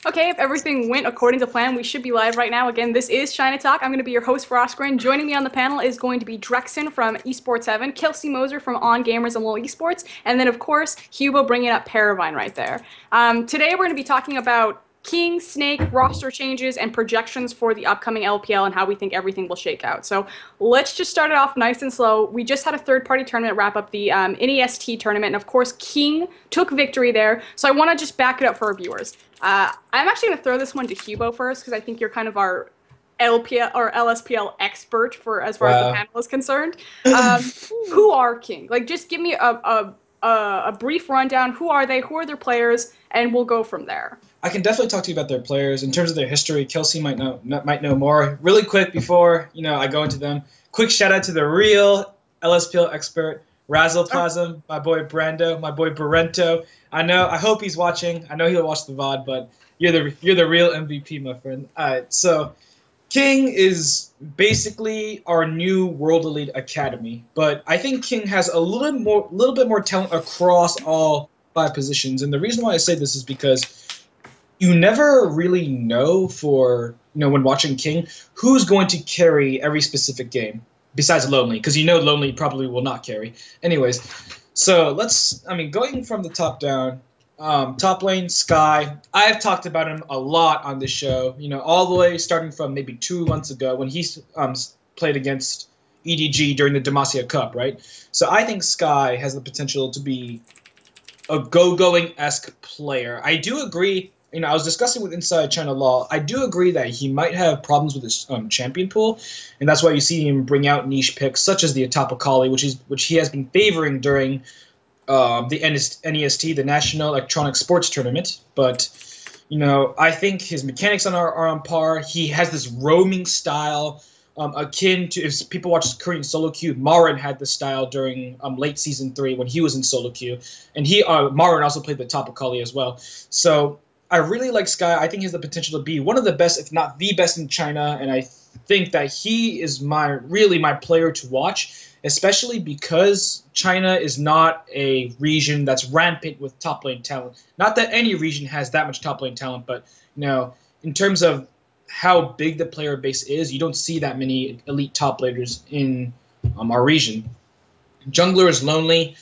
Okay, if everything went according to plan, we should be live right now. Again, this is China Talk. I'm going to be your host for Oscarin. Joining me on the panel is going to be Drexen from Esports 7, Kelsey Moser from On Gamers and Lol Esports, and then, of course, Hubo bringing up Paravine right there. Today, we're going to be talking about King, Snake, roster changes, and projections for the upcoming LPL and how we think everything will shake out. So let's just start it off nice and slow. We just had a third-party tournament wrap up, the NEST tournament, and of course, King took victory there. So I want to just back it up for our viewers. I'm actually going to throw this one to Hubo first because I think you're kind of our LPL or LSPL expert for as far as the Wow. panel is concerned. Who are King? Like, just give me a brief rundown. Who are they? Who are their players? And we'll go from there. I can definitely talk to you about their players. In terms of their history, Kelsey might know more. Really quick before I go into them, quick shout out to the real LSPL expert, Razzleplasm, my boy Brando, my boy Barento. I hope he's watching. I know he'll watch the VOD, but you're the real MVP, my friend. All right, so King is basically our new World Elite Academy, but I think King has a little bit more talent across all five positions, and the reason why I say this is because you never really know when watching King who's going to carry every specific game besides Lonely, because Lonely probably will not carry. Anyways, so going from the top down, top lane, Sky. I've talked about him a lot on this show, all the way starting from maybe 2 months ago when he played against EDG during the Demacia Cup, right? So I think Sky has the potential to be a go-going-esque player. I do agree. I was discussing with Inside China Law. I do agree that he might have problems with his champion pool, and that's why you see him bring out niche picks such as the Atapakali, which he has been favoring during the NEST, the National Electronic Sports Tournament. But I think his mechanics are on par. He has this roaming style. Akin to, if people watch Korean solo queue, Marin had this style during late season 3 when he was in solo queue, and Marin also played the Tapakali as well. So I really like Sky. I think he has the potential to be one of the best, if not the best, in China, and I think that he is really my player to watch, especially because China is not a region that's rampant with top lane talent. Not that any region has that much top lane talent, but in terms of how big the player base is, you don't see that many elite top laners in our region. Jungler is Lonely.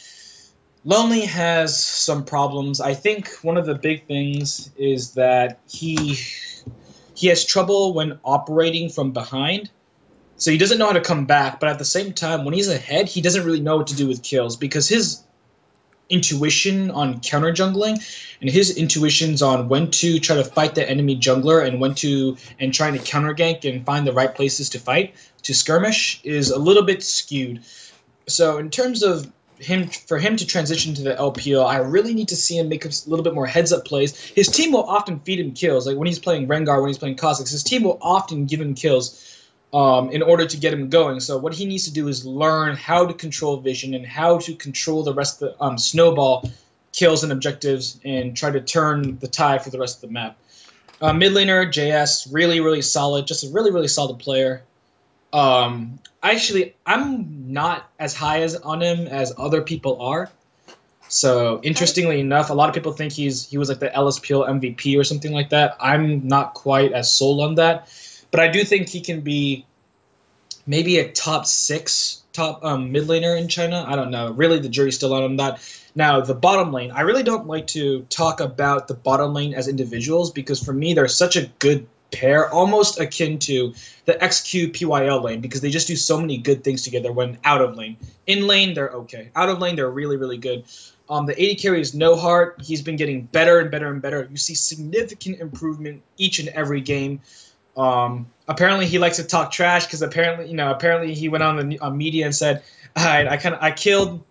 Lonely has some problems. I think one of the big things is that he has trouble when operating from behind. So he doesn't know how to come back, but at the same time, when he's ahead, he doesn't really know what to do with kills because his intuition on counter jungling and his intuitions on when to try to fight the enemy jungler and trying to counter gank and find the right places to fight to skirmish is a little bit skewed. So in terms of for him to transition to the LPL, I really need to see him make a little bit more heads up plays. His team will often feed him kills, like when he's playing Rengar, when he's playing Kha'Zix, his team will often give him kills in order to get him going. So what he needs to do is learn how to control vision and how to control the rest of the snowball kills and objectives and try to turn the tide for the rest of the map. Mid laner, JS, really, really solid. Just a really, really solid player. Actually, I'm not as high on him as other people are. So interestingly enough, a lot of people think he was like the LSPL MVP or something like that. I'm not quite as sold on that. But I do think he can be maybe a top 6 mid laner in China. I don't know. Really, the jury's still out on that. Now, the bottom lane. I really don't like to talk about the bottom lane as individuals because for me, they're such a good pair, almost akin to the XQ PYL lane because they just do so many good things together when out of lane. In lane, they're okay. Out of lane, they're really, really good. The AD carry is No Heart. He's been getting better and better and better. You see significant improvement each and every game. Apparently he likes to talk trash because apparently he went on the media and said, "All right, I killed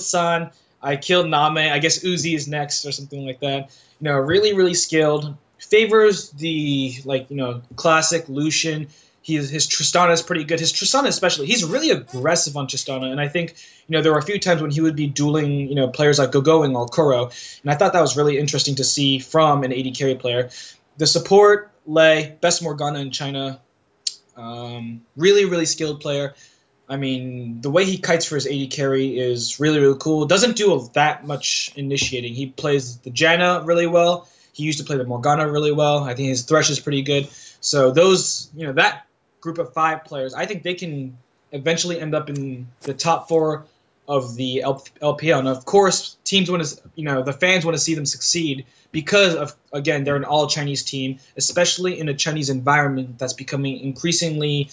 San, I killed Name. I guess Uzi is next or something like that." Really, really skilled. Favors the classic Lucian. His Tristana is pretty good. His Tristana especially, he's really aggressive on Tristana, and I think there were a few times when he would be dueling players like DeanGoong or Kuro, and I thought that was really interesting to see from an AD carry player. The support, Lei, best Morgana in China. Really, really skilled player. I mean, the way he kites for his AD carry is really, really cool. Doesn't do that much initiating. He plays the Janna really well. He used to play with Morgana really well. I think his Thresh is pretty good. So those, that group of 5 players, I think they can eventually end up in the top 4 of the LPL. And of course, teams want to, the fans want to see them succeed because of, again, they're an all-Chinese team, especially in a Chinese environment that's becoming increasingly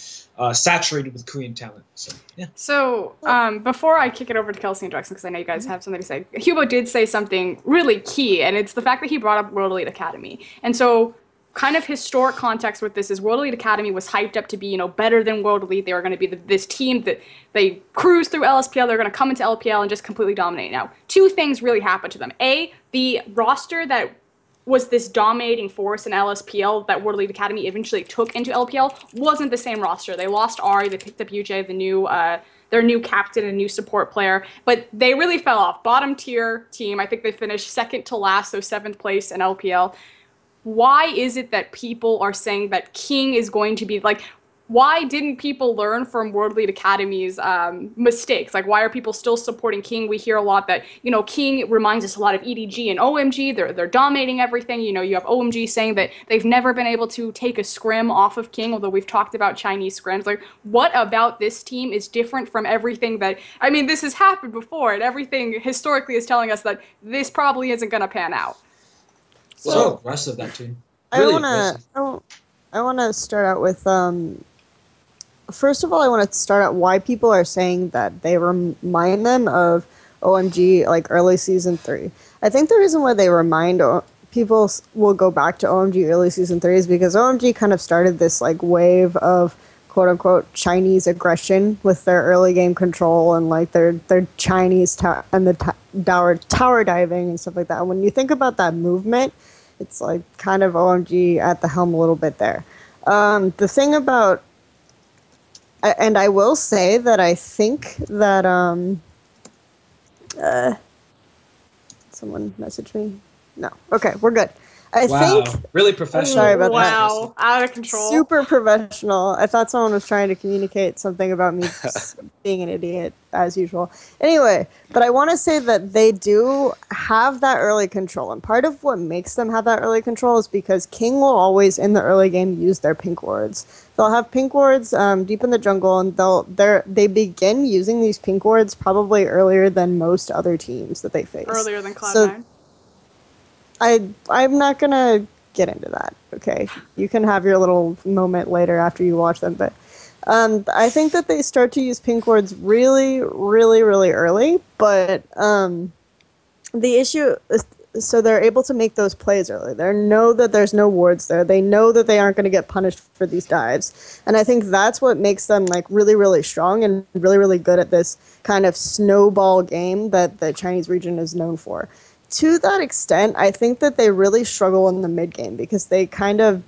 saturated with Korean talent. So, yeah. So, before I kick it over to Kelsey and Drexen, because I know you guys have something to say, Hugo did say something really key, and it's the fact that he brought up World Elite Academy. And so, kind of historic context with this is World Elite Academy was hyped up to be, better than World Elite. They were going to be this team that they cruise through LSPL. They're going to come into LPL and just completely dominate. Now, 2 things really happened to them. A, the roster that was this dominating force in LSPL that World Elite Academy eventually took into LPL wasn't the same roster. They lost Ari, they picked up UJ, their new captain and new support player, but they really fell off. Bottom tier team. I think they finished second to last, so 7th place in LPL. Why is it that people are saying that King is going to be why didn't people learn from World Elite Academy's mistakes? Why are people still supporting King? We hear a lot that, King reminds us a lot of EDG and OMG. They're dominating everything. You have OMG saying that they've never been able to take a scrim off of King, although we've talked about Chinese scrims. What about this team is different from everything that, this has happened before, and everything historically is telling us that this probably isn't going to pan out. So aggressive, that team. Really I want to start out with first of all, I want to start out why people are saying that they remind them of OMG early season 3. I think the reason why they remind people will go back to OMG early season 3 is because OMG kind of started this wave of quote unquote Chinese aggression with their early game control and their Chinese and the tower diving and stuff like that. And when you think about that movement, it's kind of OMG at the helm a little bit there. The thing about, and I will say that I think that someone messaged me. No, okay, we're good. I think really professional. Sorry about that. Wow, out of control. Super professional. I thought someone was trying to communicate something about me being an idiot, as usual. Anyway, but I want to say that they do have that early control. And part of what makes them have that early control is because King will always, in the early game, use their pink wards. They'll have pink wards deep in the jungle, and they begin using these pink wards probably earlier than most other teams that they face. Earlier than Cloud9. So, I'm not going to get into that, okay? You can have your little moment later after you watch them, but I think that they start to use pink wards really, really, really early, but the issue is, so they're able to make those plays early. They know that there's no wards there. They know that they aren't going to get punished for these dives, and I think that's what makes them really, really strong and really, really good at this kind of snowball game that the Chinese region is known for. To that extent, I think that they really struggle in the mid game because they kind of,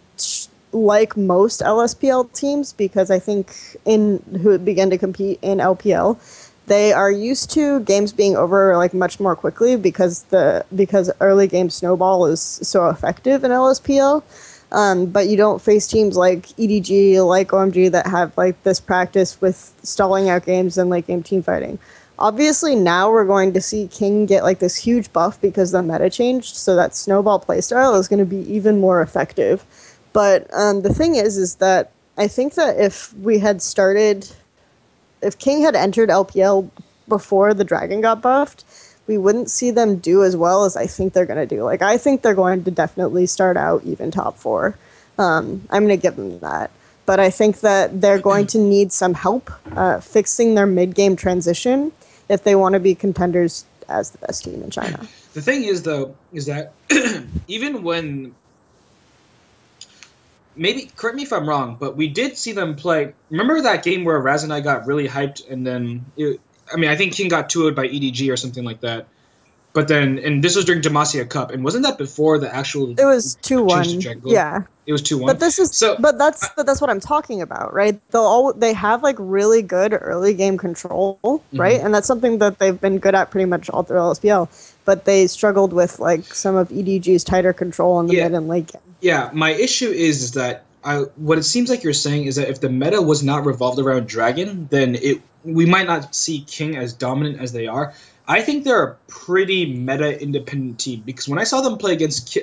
like most LSPL teams, because I think who begin to compete in LPL, they are used to games being over much more quickly because early game snowball is so effective in LSPL. But you don't face teams like EDG, like OMG that have this practice with stalling out games and late game team fighting. Obviously, now we're going to see King get this huge buff because the meta changed, so that snowball playstyle is going to be even more effective. But the thing is that I think that if King had entered LPL before the Dragon got buffed, we wouldn't see them do as well as I think they're going to do. I think they're going to definitely start out even top 4. I'm going to give them that. But I think that they're going to need some help fixing their mid-game transition if they want to be contenders as the best team in China. The thing is, though, is that even when, maybe, correct me if I'm wrong, but we did see them play. Remember that game where Raz and I got really hyped, and then, I think King got 2-0'd by EDG or something like that. But then, and this was during Demacia Cup, and wasn't that before the actual? It was 2-1. Yeah, it was 2-1. But this is but that's what I'm talking about, right? They have really good early game control, right? And that's something that they've been good at pretty much all through LSPL. But they struggled with some of EDG's tighter control in the mid and late game. Yeah, my issue is that what it seems like you're saying is that if the meta was not revolved around Dragon, then we might not see King as dominant as they are. I think they're a pretty meta independent team because when I saw them play against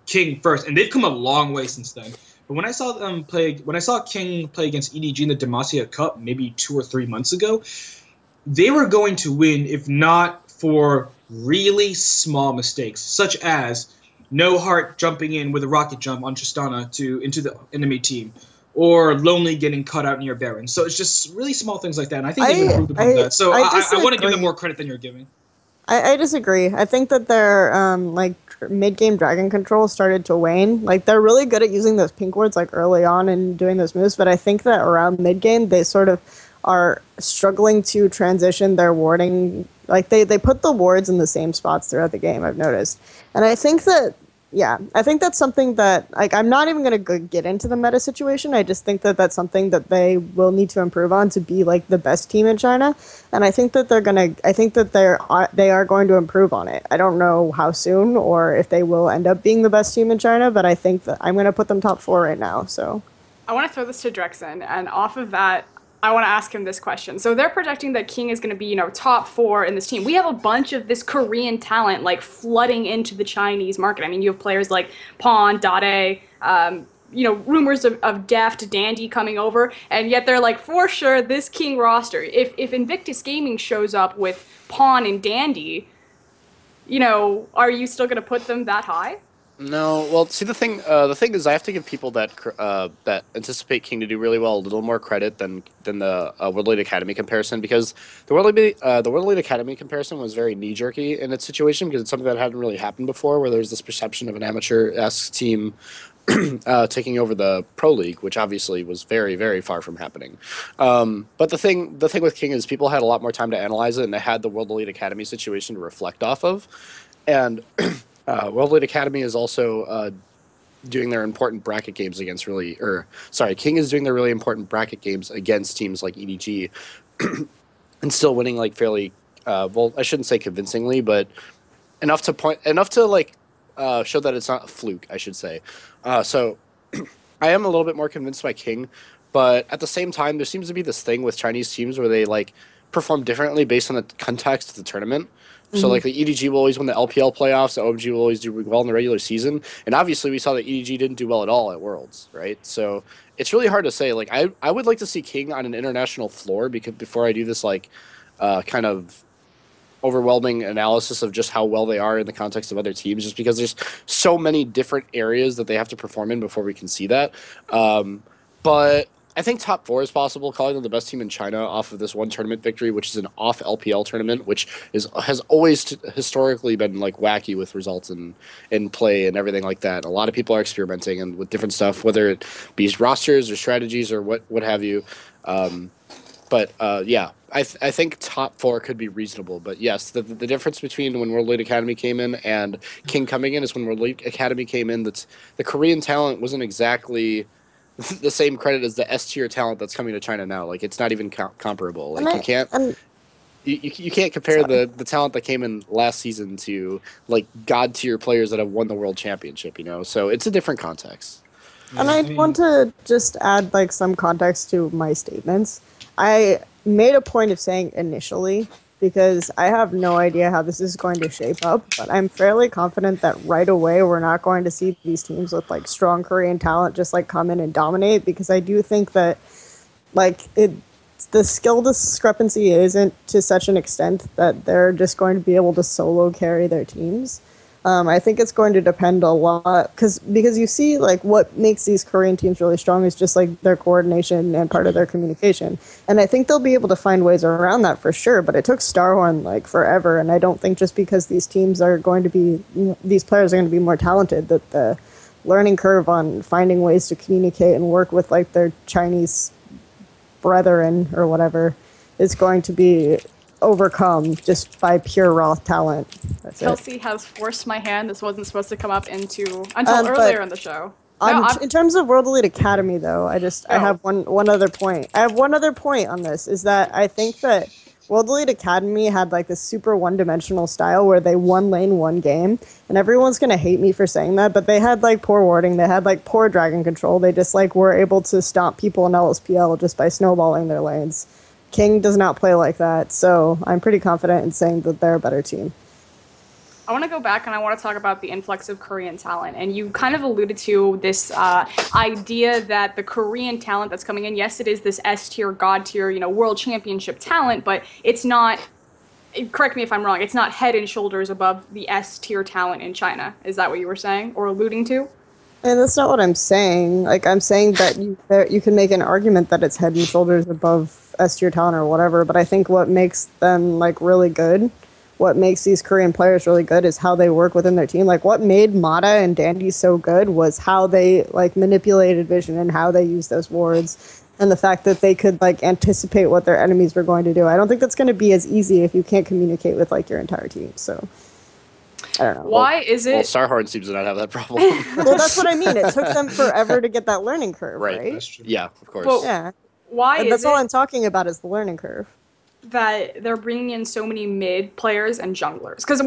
King first, and they've come a long way since then. But when I saw King play against EDG in the Demacia Cup maybe 2 or 3 months ago, they were going to win if not for really small mistakes, such as No Heart jumping in with a rocket jump on Tristana into the enemy team, or Lonely getting cut out near Baron. So it's just really small things like that, and I think they've improved upon that. So I want to give them more credit than you're giving. I disagree. I think that their mid-game dragon control started to wane. Like they're really good at using those pink wards like early on and doing those moves, but I think that around mid-game they sort of are struggling to transition their warding. Like they put the wards in the same spots throughout the game, I've noticed. And I think that I think that's something that, like, I'm not even going to get into the meta situation. I just think that that's something that they will need to improve on to be, like, the best team in China. And I think that they are going to improve on it. I don't know how soon or if they will end up being the best team in China, but I think that I'm going to put them top 4 right now, so. I want to throw this to Drexen, and off of that, I want to ask him this question. So they're projecting that King is going to be, top 4 in this team. We have a bunch of this Korean talent, like, flooding into the Chinese market. I mean, you have players like Pawn, Dade, rumors of Deft, Dandy coming over, and yet they're like, for sure, this King roster, if Invictus Gaming shows up with Pawn and Dandy, are you still going to put them that high? No, well, see the thing is I have to give people that anticipate King to do really well a little more credit than the World Elite Academy comparison, because the World Elite Academy comparison was very knee jerky in its situation because it's something that hadn't really happened before, where there's this perception of an amateur-esque team taking over the Pro League, which obviously was very, very far from happening. But the thing with King is people had a lot more time to analyze it, and they had the World Elite Academy situation to reflect off of, and. World Elite Academy is also doing their important bracket games against King is doing their really important bracket games against teams like EDG, and still winning like fairly, I shouldn't say convincingly, but enough to show that it's not a fluke, I should say. So I am a little bit more convinced by King, but at the same time, there seems to be this thing with Chinese teams where they like perform differently based on the context of the tournament. So, like, the EDG will always win the LPL playoffs, the OMG will always do well in the regular season, and obviously we saw that EDG didn't do well at all at Worlds, right? So, it's really hard to say. Like, I would like to see King on an international floor before I do this, like, kind of overwhelming analysis of just how well they are in the context of other teams, just because there's so many different areas that they have to perform in before we can see that. But I think top 4 is possible, calling them the best team in China off of this one tournament victory, which is an off LPL tournament, which has always historically been like wacky with results and play and everything like that. A lot of people are experimenting and with different stuff, whether it be rosters or strategies or what have you. I think top 4 could be reasonable. But yes, the difference between when World Elite Academy came in and King coming in is when World Elite Academy came in, the Korean talent wasn't exactly the same credit as the S tier talent that's coming to China now. Like, it's not even comparable. Like, you can't compare the talent that came in last season to like god tier players that have won the world championship. So it's a different context. And I want to just add like some context to my statements. I made a point of saying initially, because I have no idea how this is going to shape up, but I'm fairly confident that right away we're not going to see these teams with like strong Korean talent just like come in and dominate, because I do think that the skill discrepancy isn't to such an extent that they're just going to be able to solo carry their teams. I think it's going to depend a lot because you see like what makes these Korean teams really strong is just like their coordination and part of their communication. And I think they'll be able to find ways around that for sure. But it took Starhorn like forever. And I don't think just because these teams are going to be, these players are going to be more talented, that the learning curve on finding ways to communicate and work with like their Chinese brethren or whatever is going to be overcome just by pure raw talent. That's Kelsey has forced my hand. This wasn't supposed to come up until earlier in the show. In terms of World Elite Academy, though, I have one other point. I have one other point on this, is that I think that World Elite Academy had like this super one-dimensional style where they one lane, one game, and everyone's gonna hate me for saying that, but they had like poor warding, they had like poor dragon control, they just like were able to stomp people in LSPL just by snowballing their lanes. King does not play like that, so I'm pretty confident in saying that they're a better team. I want to go back and I want to talk about the influx of Korean talent. And you kind of alluded to this idea that the Korean talent that's coming in, yes, it is this S tier, God tier, world championship talent, but it's not, correct me if I'm wrong, it's not head and shoulders above the S tier talent in China. Is that what you were saying or alluding to? And that's not what I'm saying. Like, I'm saying that you can make an argument that it's head and shoulders above S tier talent or whatever, but I think what makes them, like, really good, what makes these Korean players really good is how they work within their team. Like, what made Mata and Dandy so good was how they, like, manipulated vision and how they used those wards and the fact that they could, like, anticipate what their enemies were going to do. I don't think that's going to be as easy if you can't communicate with, like, your entire team, so... I don't know. Why is it? Well, Starhorn seems to not have that problem. Well, that's what I mean. It took them forever to get that learning curve, right? That's true. Yeah, of course. Well, Yeah. Why And is that's all it I'm talking about is the learning curve. that they're bringing in so many mid players and junglers? Because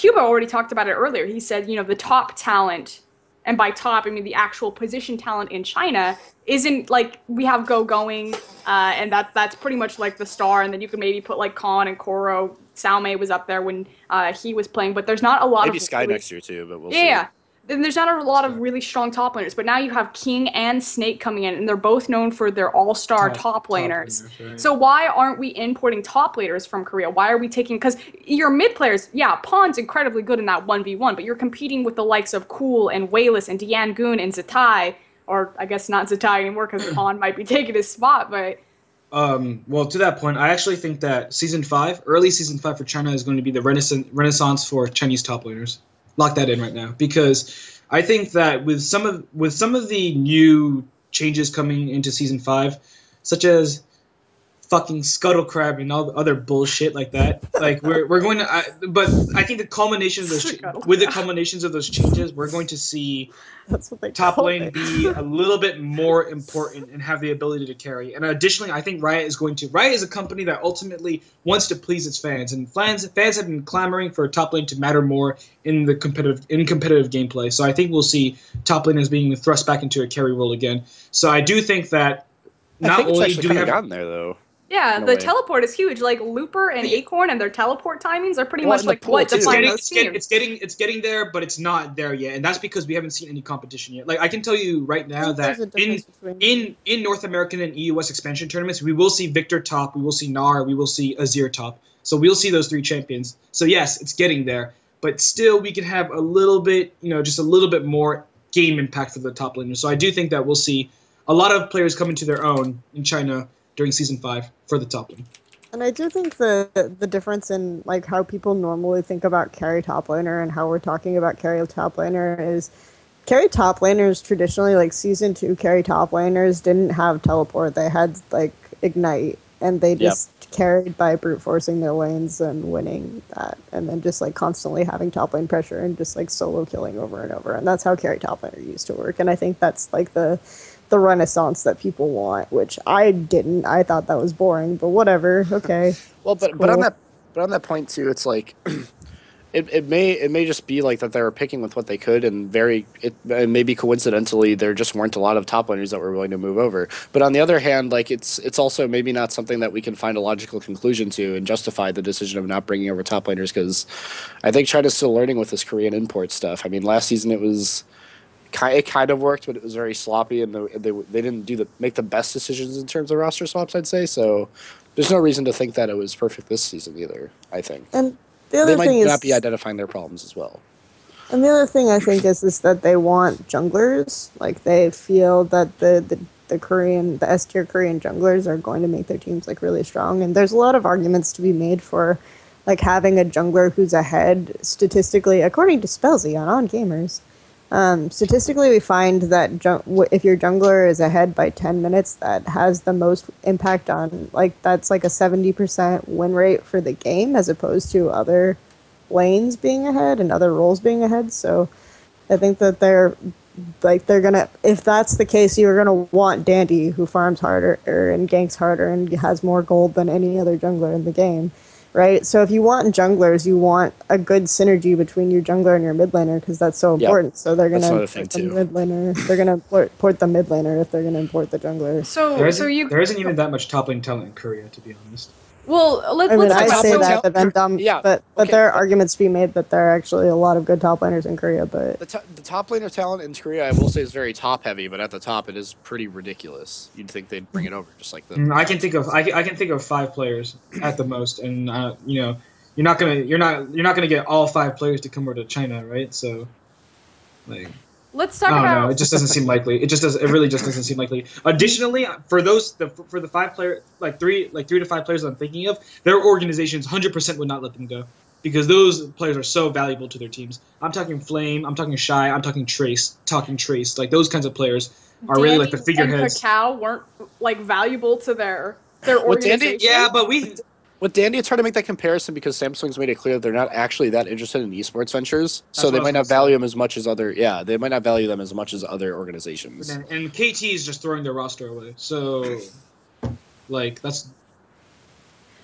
Hugo already talked about it earlier. He said, the top talent, and by top I mean the actual position talent in China, isn't like we have going, and that's pretty much like the star, and then you can maybe put like Khan and Koro. Salme was up there when he was playing, but there's not a lot Maybe of Sky really, next year too, but we'll see. yeah. Then there's not a lot of really strong top laners, but now you have King and Snake coming in, and they're both known for their all-star top laners. Right. So why aren't we importing top laners from Korea? Why are we taking? Because your mid players, yeah, Pawn's incredibly good in that 1v1, but you're competing with the likes of Cool and Wayless and DeanGoong and Zatai, or I guess not Zatai anymore because Pawn might be taking his spot, but. Well, to that point, I actually think that early season 5 for China is going to be the renaissance for Chinese top laners. Lock that in right now, because I think that with some of the new changes coming into season 5, such as fucking Scuttle Crab and all the other bullshit like that, like we're going to. But I think the culmination of those with the culminations of those changes, we're going to see That's what they top call lane it. be a little bit more important and have the ability to carry. And additionally, I think Riot is a company that ultimately wants to please its fans, and fans have been clamoring for top lane to matter more in the competitive gameplay. So I think we'll see top lane as being thrust back into a carry role again. So I do think that I not think it's only actually do we kind of have gotten there though. Yeah, In a the way. teleport is huge. Like Looper and Acorn and their teleport timings are pretty Well, much and the like pool, what too. define those teams. it's getting there, but it's not there yet, and that's because we haven't seen any competition yet. Like I can tell you right now that There's a difference between- in North American and EUS expansion tournaments, we will see Victor top, we will see Gnar, we will see Azir top. So we'll see those 3 champions. So yes, it's getting there, but still we can have a little bit, just a little bit more game impact for the top laners. So I do think that we'll see a lot of players come into their own in China during season 5 for the top lane. And I do think the difference in like how people normally think about carry top laner and how we're talking about carry top laner is carry top laners traditionally, like season 2 carry top laners didn't have teleport. They had like ignite, and they just carried by brute forcing their lanes and winning that, and then just like constantly having top lane pressure and just like solo killing over and over. And that's how carry top laner used to work. And I think that's like the renaissance that people want, which I didn't. I thought that was boring, but whatever. Okay. Well, but cool. on that point too, it's like it may just be like that they were picking with what they could, and maybe coincidentally there just weren't a lot of top laners that were willing to move over. But on the other hand, like it's also maybe not something that we can find a logical conclusion to and justify the decision of not bringing over top laners, because I think China's still learning with this Korean import stuff. I mean, last season it kind of worked, but it was very sloppy, and they didn't make the best decisions in terms of roster swaps, I'd say. So there's no reason to think that it was perfect this season either, I think. And the other They thing might not is, be identifying their problems as well. and the other thing I think is that they want junglers. Like they feel that the S tier Korean junglers are going to make their teams like really strong. And there's a lot of arguments to be made for like having a jungler who's ahead statistically, according to Spellsy on Gamers. Statistically, we find that if your jungler is ahead by 10 minutes, that has the most impact on, like, that's like a 70% win rate for the game, as opposed to other lanes being ahead and other roles being ahead. So I think that they're gonna, if that's the case, you're gonna want Dandy, who farms harder and ganks harder and has more gold than any other jungler in the game. right? So if you want junglers, you want a good synergy between your jungler and your mid laner because that's so important. So they're going to import the mid laner. They're going to import the mid laner if they're going to import the jungler. There isn't even that much top lane talent in Korea, to be honest. Well, let's I say that, but then but okay, there are arguments to be made that there are actually a lot of good top laners in Korea. But the top laner talent in Korea, I will say, is very top heavy. But at the top, it is pretty ridiculous. You'd think they'd bring it over, just like the. I can think of 5 players at the most, and you know, you're not gonna get all 5 players to come over to China, right? So, like. Let's talk about. No, it just doesn't seem likely. It really just doesn't seem likely. Additionally, for the 5 player, like 3 to 5 players that I'm thinking of, their organizations 100% would not let them go because those players are so valuable to their teams. I'm talking Flame, I'm talking Shy, I'm talking Trace. Like those kinds of players are really like the figureheads. And Kakao weren't like valuable to their organization. Yeah, but With Dandy, it's hard to make that comparison because Samsung's made it clear that they're not actually that interested in esports ventures, so they might not value them as much as other. Yeah, they might not value them as much as other organizations. And KT is just throwing their roster away. So, like that's.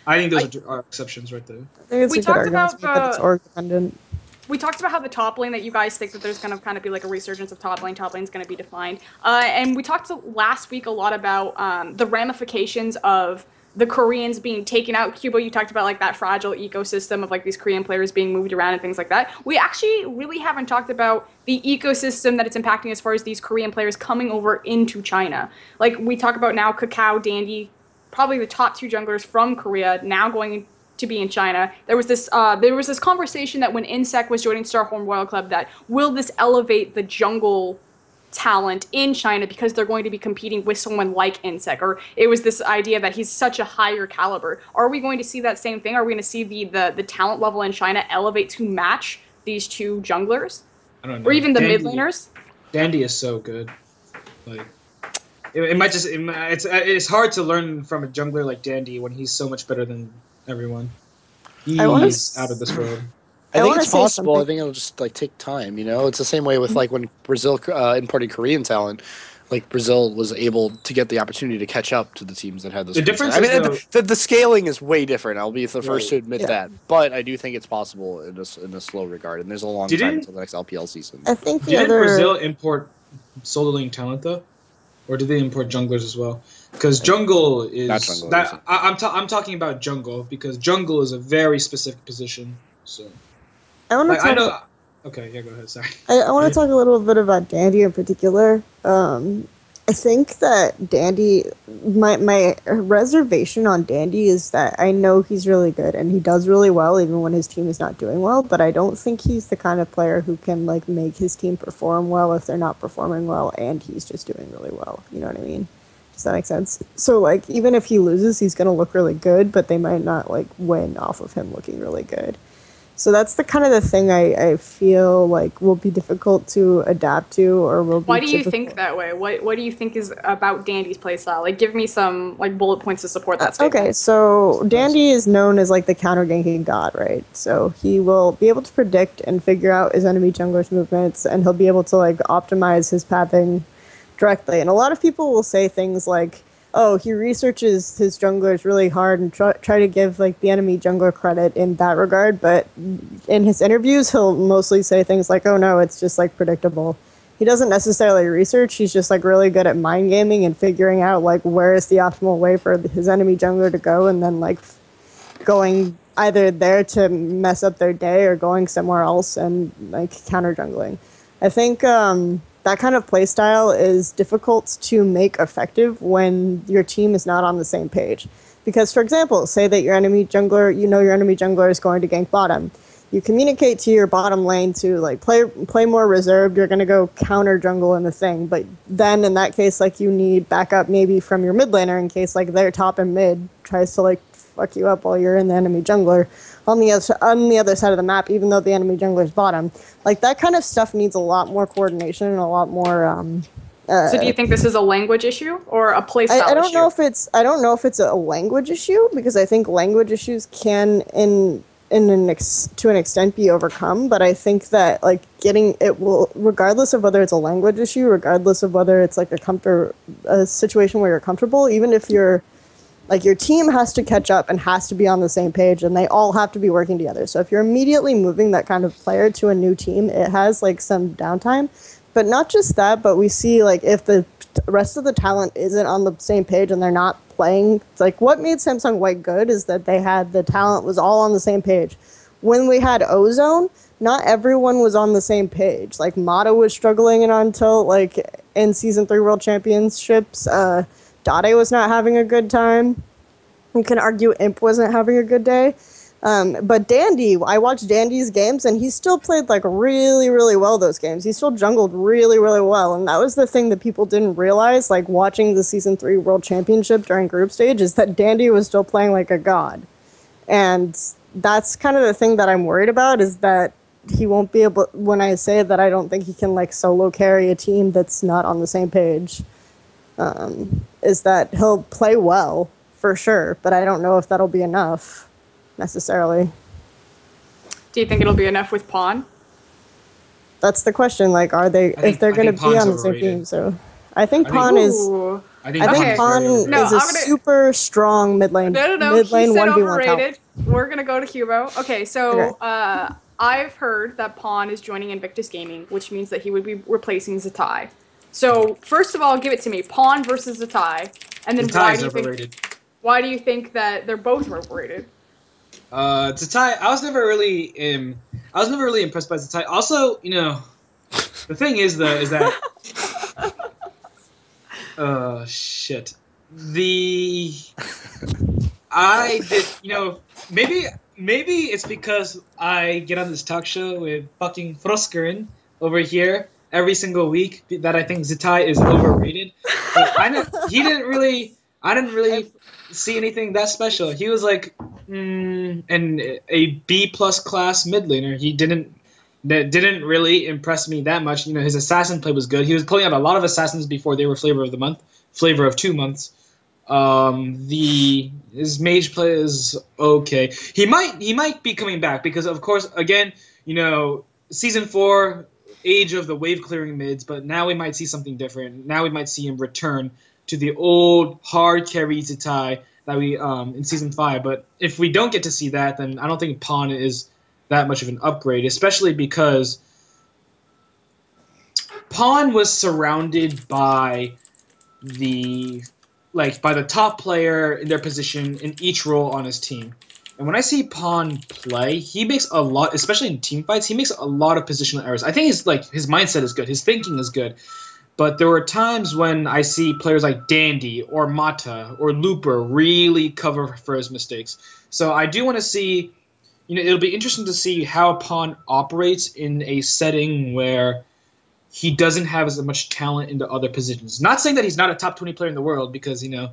I think those are exceptions right there. I think it's a good argument that it's org dependent. We talked about how the top lane that you guys think that there's going to kind of be like a resurgence of top lane. Top lane is going to be defined, and we talked last week a lot about the ramifications of the Koreans being taken out. Cubo, you talked about like that fragile ecosystem of like these Korean players being moved around and things like that. We actually really haven't talked about the ecosystem that it's impacting as far as these Korean players coming over into China. Like we talk about now Kakao, Dandy, probably the top 2 junglers from Korea now going to be in China. There was this conversation that when Insec was joining Starhorn Royal Club that will this elevate the jungle talent in China because they're going to be competing with someone like Insec, or it was this idea that he's such a higher caliber. Are we going to see that same thing? Are we going to see the talent level in China elevate to match these 2 junglers? I don't know. Or even the mid laners? Dandy is so good. Like it might just it's hard to learn from a jungler like Dandy when he's so much better than everyone. He's out of this world. I think it's possible. I think it'll just like take time. You know, it's the same way with like when Brazil imported Korean talent. Like Brazil was able to get the opportunity to catch up to the teams that had those. The difference. I mean, the scaling is way different. I'll be the first to admit that, but I do think it's possible in a slow regard. And there's a long time until the next LPL season. I think did Brazil import solo lane talent though, or did they import junglers as well? Because jungle is not jungle, that I'm talking about jungle because jungle is a very specific position. So. I want to talk. Okay, yeah, go ahead. Sorry. I want to talk a little bit about Dandy in particular. I think that Dandy, my reservation on Dandy is that I know he's really good and he does really well even when his team is not doing well, but I don't think he's the kind of player who can like make his team perform well if they're not performing well and he's just doing really well. You know what I mean? Does that make sense? So like even if he loses, he's going to look really good, but they might not like win off of him looking really good. So that's the kind of the thing I feel like will be difficult to adapt to, or will be. Why do you think that way? What do you think is about Dandy's playstyle? Like, give me some like bullet points to support that statement. Okay, so Dandy is known as like the counter ganking god, right? So he will be able to predict and figure out his enemy jungler's movements, and he'll be able to like optimize his pathing directly. And a lot of people will say things like, oh, he researches his junglers really hard and try to give like the enemy jungler credit in that regard, but in his interviews he'll mostly say things like, oh no, it's just like predictable. He doesn't necessarily research, he's just like really good at mind gaming and figuring out like where is the optimal way for his enemy jungler to go, and then like going either there to mess up their day or going somewhere else and like counter jungling. I think that kind of playstyle is difficult to make effective when your team is not on the same page. Because, for example, say that your enemy jungler, you know your enemy jungler is going to gank bottom. You communicate to your bottom lane to like play more reserved. You're going to go counter jungle in the thing. But then in that case, like you need backup maybe from your mid laner in case like their top and mid tries to like fuck you up while you're in the enemy jungler on the other side of the map, even though the enemy jungler's bottom. Like that kind of stuff needs a lot more coordination and a lot more. So do you think this is a language issue or a playstyle issue? I don't know if it's a language issue, because I think language issues can to an extent be overcome, but I think that like getting it will, regardless of whether it's a language issue, regardless of whether it's like a situation where you're comfortable, even if you're Like, your team has to catch up and has to be on the same page, and they all have to be working together. So if you're immediately moving that kind of player to a new team, it has, like, some downtime. But not just that, but we see, like, if the rest of the talent isn't on the same page and they're not playing, it's like, what made Samsung White good is that they had the talent was all on the same page. When we had Ozone, not everyone was on the same page. Like, Mata was struggling until, like, in Season 3 World Championships, Dade was not having a good time. You can argue Imp wasn't having a good day. But Dandy, I watched Dandy's games, and he still played, like, really, really well those games. He still jungled really, really well, and that was the thing that people didn't realize, like, watching the Season 3 World Championship during group stage, is that Dandy was still playing like a god. And that's kind of the thing that I'm worried about, is that he won't be able, when I say that I don't think he can, like, solo carry a team that's not on the same page, is that he'll play well, for sure, but I don't know if that'll be enough, necessarily. Do you think it'll be enough with Pawn? That's the question, like, are they, if they're going to be on the same team, so... I think Pawn is... Ooh. I think Pawn is a super strong mid lane. No. Mid lane He said 1v1 overrated. talent. We're gonna go to Hugo. Okay, so Okay. I've heard that Pawn is joining Invictus Gaming, which means that he would be replacing Zatai. So first of all, give it to me. Pawn versus Zatai, and then why do you think that they're both overrated? Zatai, I was never really impressed by Zatai. Also, you know, the thing is that shit. I did, you know, maybe it's because I get on this talk show with fucking Froskeren over here every single week that I think Zatai is overrated. But I didn't really see anything that special. He was like a B+ class mid laner. That didn't really impress me that much. You know, his assassin play was good. He was pulling out a lot of assassins before they were flavor of the month, flavor of 2 months. His mage play is okay. He might be coming back because, of course, again, you know, Season 4, age of the wave clearing mids, but now we might see something different. Now we might see him return to the old hard carry Zatai that we in Season 5. But if we don't get to see that, then I don't think Pawn is that much of an upgrade, especially because Pawn was surrounded by the top player in their position in each role on his team. And when I see Pawn play, he makes a lot, especially in team fights, he makes a lot of positional errors. I think his mindset is good, his thinking is good. But there were times when I see players like Dandy or Mata or Looper really cover for his mistakes. So I do want to see, you know, it'll be interesting to see how Pawn operates in a setting where he doesn't have as much talent in the other positions. Not saying that he's not a top 20 player in the world, because, you know,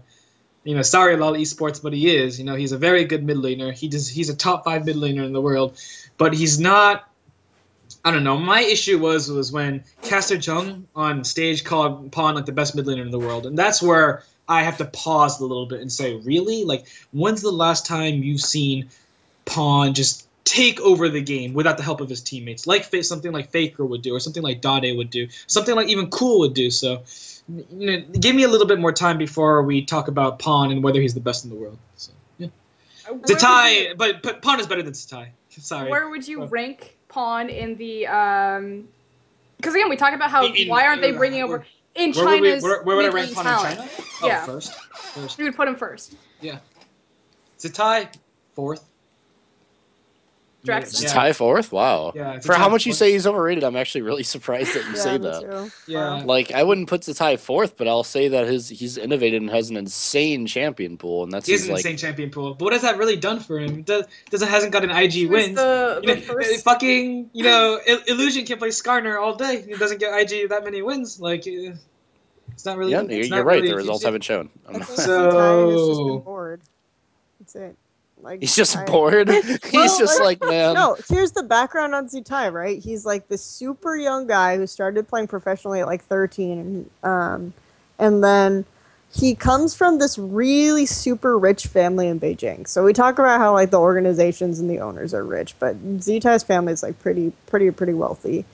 sorry, LoL esports, but he is. You know, he's a very good mid laner. He's a top 5 mid laner in the world, but he's not. I don't know. My issue was when Caster Jung on stage called Pawn like the best mid laner in the world, and that's where I have to pause a little bit and say, really? Like, when's the last time you've seen Pawn just take over the game without the help of his teammates, like something like Faker would do, or something like Dade would do, something like even Cool would do? So, you know, give me a little bit more time before we talk about Pawn and whether he's the best in the world. So, yeah. Zatai, but Pawn is better than Zatai. Sorry. Where would you rank Pawn in the? Because again, we talk about how why aren't they bringing over in China's? Where would I rank Pawn in China? Oh, yeah, first. You would put him first. Yeah. Zatai, 4th. Draxton? Zatai 4th? Wow. Yeah, for how much you say he's overrated, I'm actually really surprised that you say that. Too. Yeah. Like, I wouldn't put Zatai 4th, but I'll say that he's innovated and has an insane champion pool, and that's he has an insane champion pool. But what has that really done for him? Hasn't got an IG wins. Fucking, you know, Illusion can play Skarner all day. He doesn't get IG that many wins. Like, it's not really. Yeah, you're right. The results haven't shown. So he's just been bored. That's it. Like, he's just bored. He's just like, man. No, here's the background on Zatai, right? He's like this super young guy who started playing professionally at like 13, and then he comes from this really super rich family in Beijing. So we talk about how like the organizations and the owners are rich, but Zitai's family is like pretty wealthy.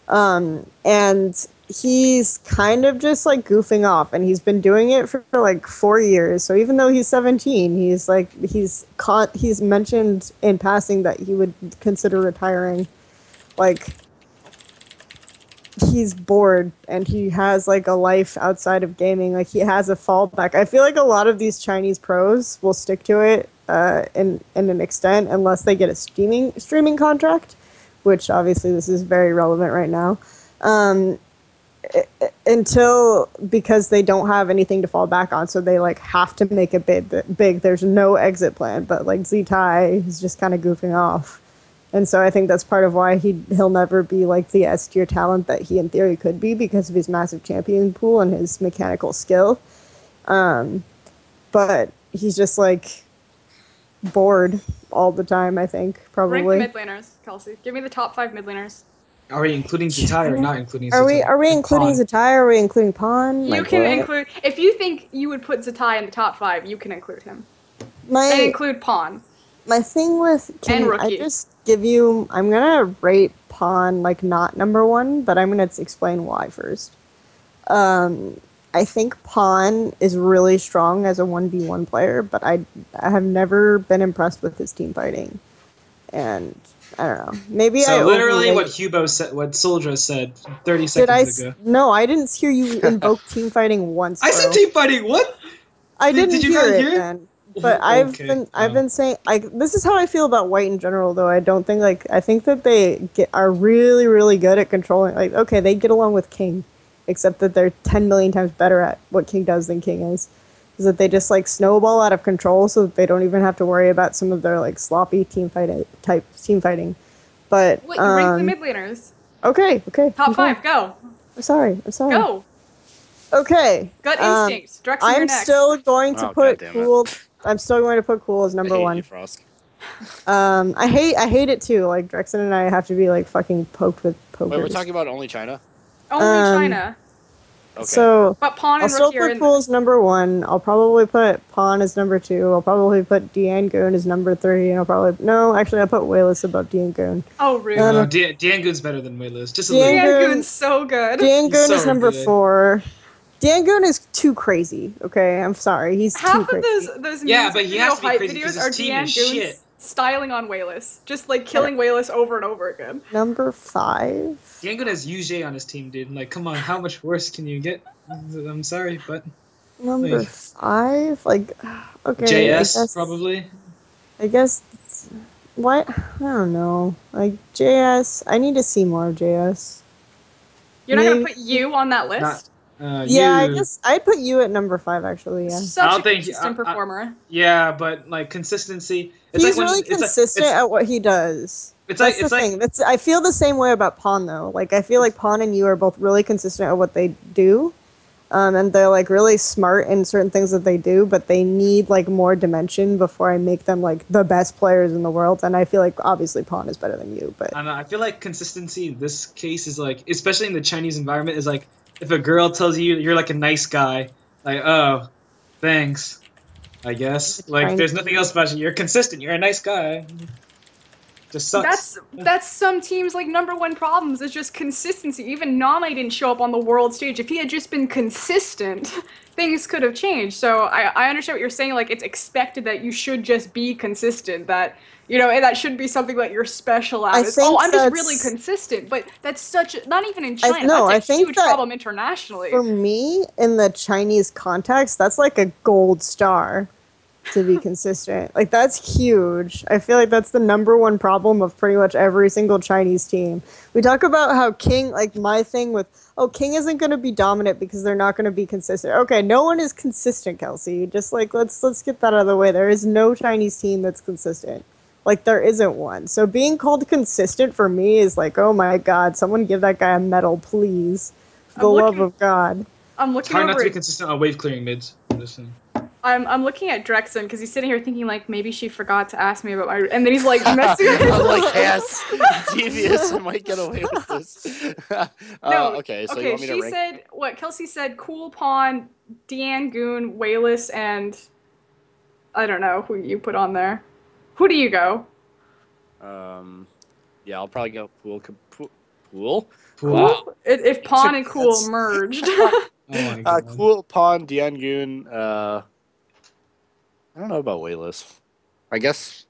And he's kind of just like goofing off, and he's been doing it for like 4 years. So even though he's 17, he's mentioned in passing that he would consider retiring. Like, he's bored and he has like a life outside of gaming. Like, he has a fallback. I feel like a lot of these Chinese pros will stick to it in an extent unless they get a streaming contract, which obviously this is very relevant right now. Um, until, because they don't have anything to fall back on, so they like have to make it big. There's no exit plan, but like Zitai is just kind of goofing off. And so I think that's part of why he'll never be like the S tier talent that he in theory could be, because of his massive champion pool and his mechanical skill. But he's just like bored all the time, I think, probably. Rank the mid laners, Kelsey. Give me the top 5 mid laners. Are we including Zitai or not including Are Zitai? we including Zitai? Are we including Pawn? You can include, if you think you would put Zitai in the top 5, you can include him. And include Pawn. My thing with and Rookie. I'm gonna rate Pawn like not number 1, but I'm gonna explain why first. I think Pawn is really strong as a 1v1 player, but I have never been impressed with his team fighting. And I don't know. Maybe so literally what Hubo said, what Soldra said 30 seconds ago. No, I didn't hear you invoke team fighting once. Bro. I said team fighting. What? I didn't did you hear not it hear it? then. But I've been saying, this is how I feel about White in general, though. I think that they are really, really good at controlling. Like, okay, they get along with King, except that they're 10 million times better at what King does than King is. Is that they just like snowball out of control, so that they don't even have to worry about some of their like sloppy team fighting. But wait, rank the mid laners. Okay. Top 5, go. I'm sorry. Go. Okay. Gut instinct. Drexen, I'm you're next. still going to put Cool. I'm still going to put Cool as number 1. You, Frost. I hate it too. Like, Drexen and I have to be like fucking poked with pokers. Wait, we're talking about only China? Only China. Okay. So, but Pawn and I'll still Rookie are put in Cool as number 1. I'll probably put Pawn as number 2. I'll probably put DeanGoong as number 3. And I'll put Wayless above DeanGoong. Oh, rude. No, DeanGoong's better than Wayless. Just a little. DeanGoong's so good. DeanGoong is number 4. DeanGoong is too crazy. Okay, I'm sorry. He's half too crazy. of those but he has to be hype crazy videos are DeanGoong styling on Wayless, just like killing Wayless over and over again. Number 5. DeanGoong has UJ on his team, dude. Like, come on, how much worse can you get? I'm sorry, but number 5, like, okay. JS probably. I guess. What? I don't know. Like, JS. I need to see more of JS. You're not gonna put you on that list? I guess I'd put you at number 5, actually. Yeah. Such a consistent performer. Yeah, but like consistency. He's really consistent at what he does. That's the thing. I feel the same way about Pawn, though. Like, I feel like Pawn and you are both really consistent at what they do. And they're like really smart in certain things that they do, but they need like more dimension before I make them like the best players in the world. And I feel like obviously Pawn is better than you, but I feel like consistency in this case is like, especially in the Chinese environment, is like if a girl tells you you're like a nice guy, like, oh, thanks, I guess. Like, there's nothing else about you. You're consistent. You're a nice guy. Just sucks. That's some teams' like number 1 problems is just consistency. Even Name didn't show up on the world stage. If he had just been consistent, things could have changed. So I understand what you're saying. Like, it's expected that you should just be consistent. That, you know, that shouldn't be something that you're special at. I'm just really consistent. But that's not even in China. That's a huge problem internationally. For me, in the Chinese context, that's like a gold star. To be consistent. Like, that's huge. I feel like that's the number 1 problem of pretty much every single Chinese team. We talk about how King, like my thing with, King isn't going to be dominant because they're not going to be consistent. Okay, no one is consistent, Kelsey. Just like, let's get that out of the way. There is no Chinese team that's consistent. Like, there isn't one. So being called consistent for me is like, oh my god, someone give that guy a medal, please. For the love of God. I'm looking it's hard not to be consistent on wave clearing mids. I'm looking at Drexen because he's sitting here thinking like maybe she forgot to ask me about my, and then he's like messing. I'm like, yes, devious. I might get away with this. No, okay. So you want me to rank? She said what Kelsey said: Cool Pawn, DeanGoong, Wayless, and I don't know who you put on there. Who do you go? Yeah, I'll probably go Cool. Cool. Wow. If Pawn and Cool That's- merged. Oh my god. Cool, Pawn, DeanGoong. I don't know about Wayless. I guess.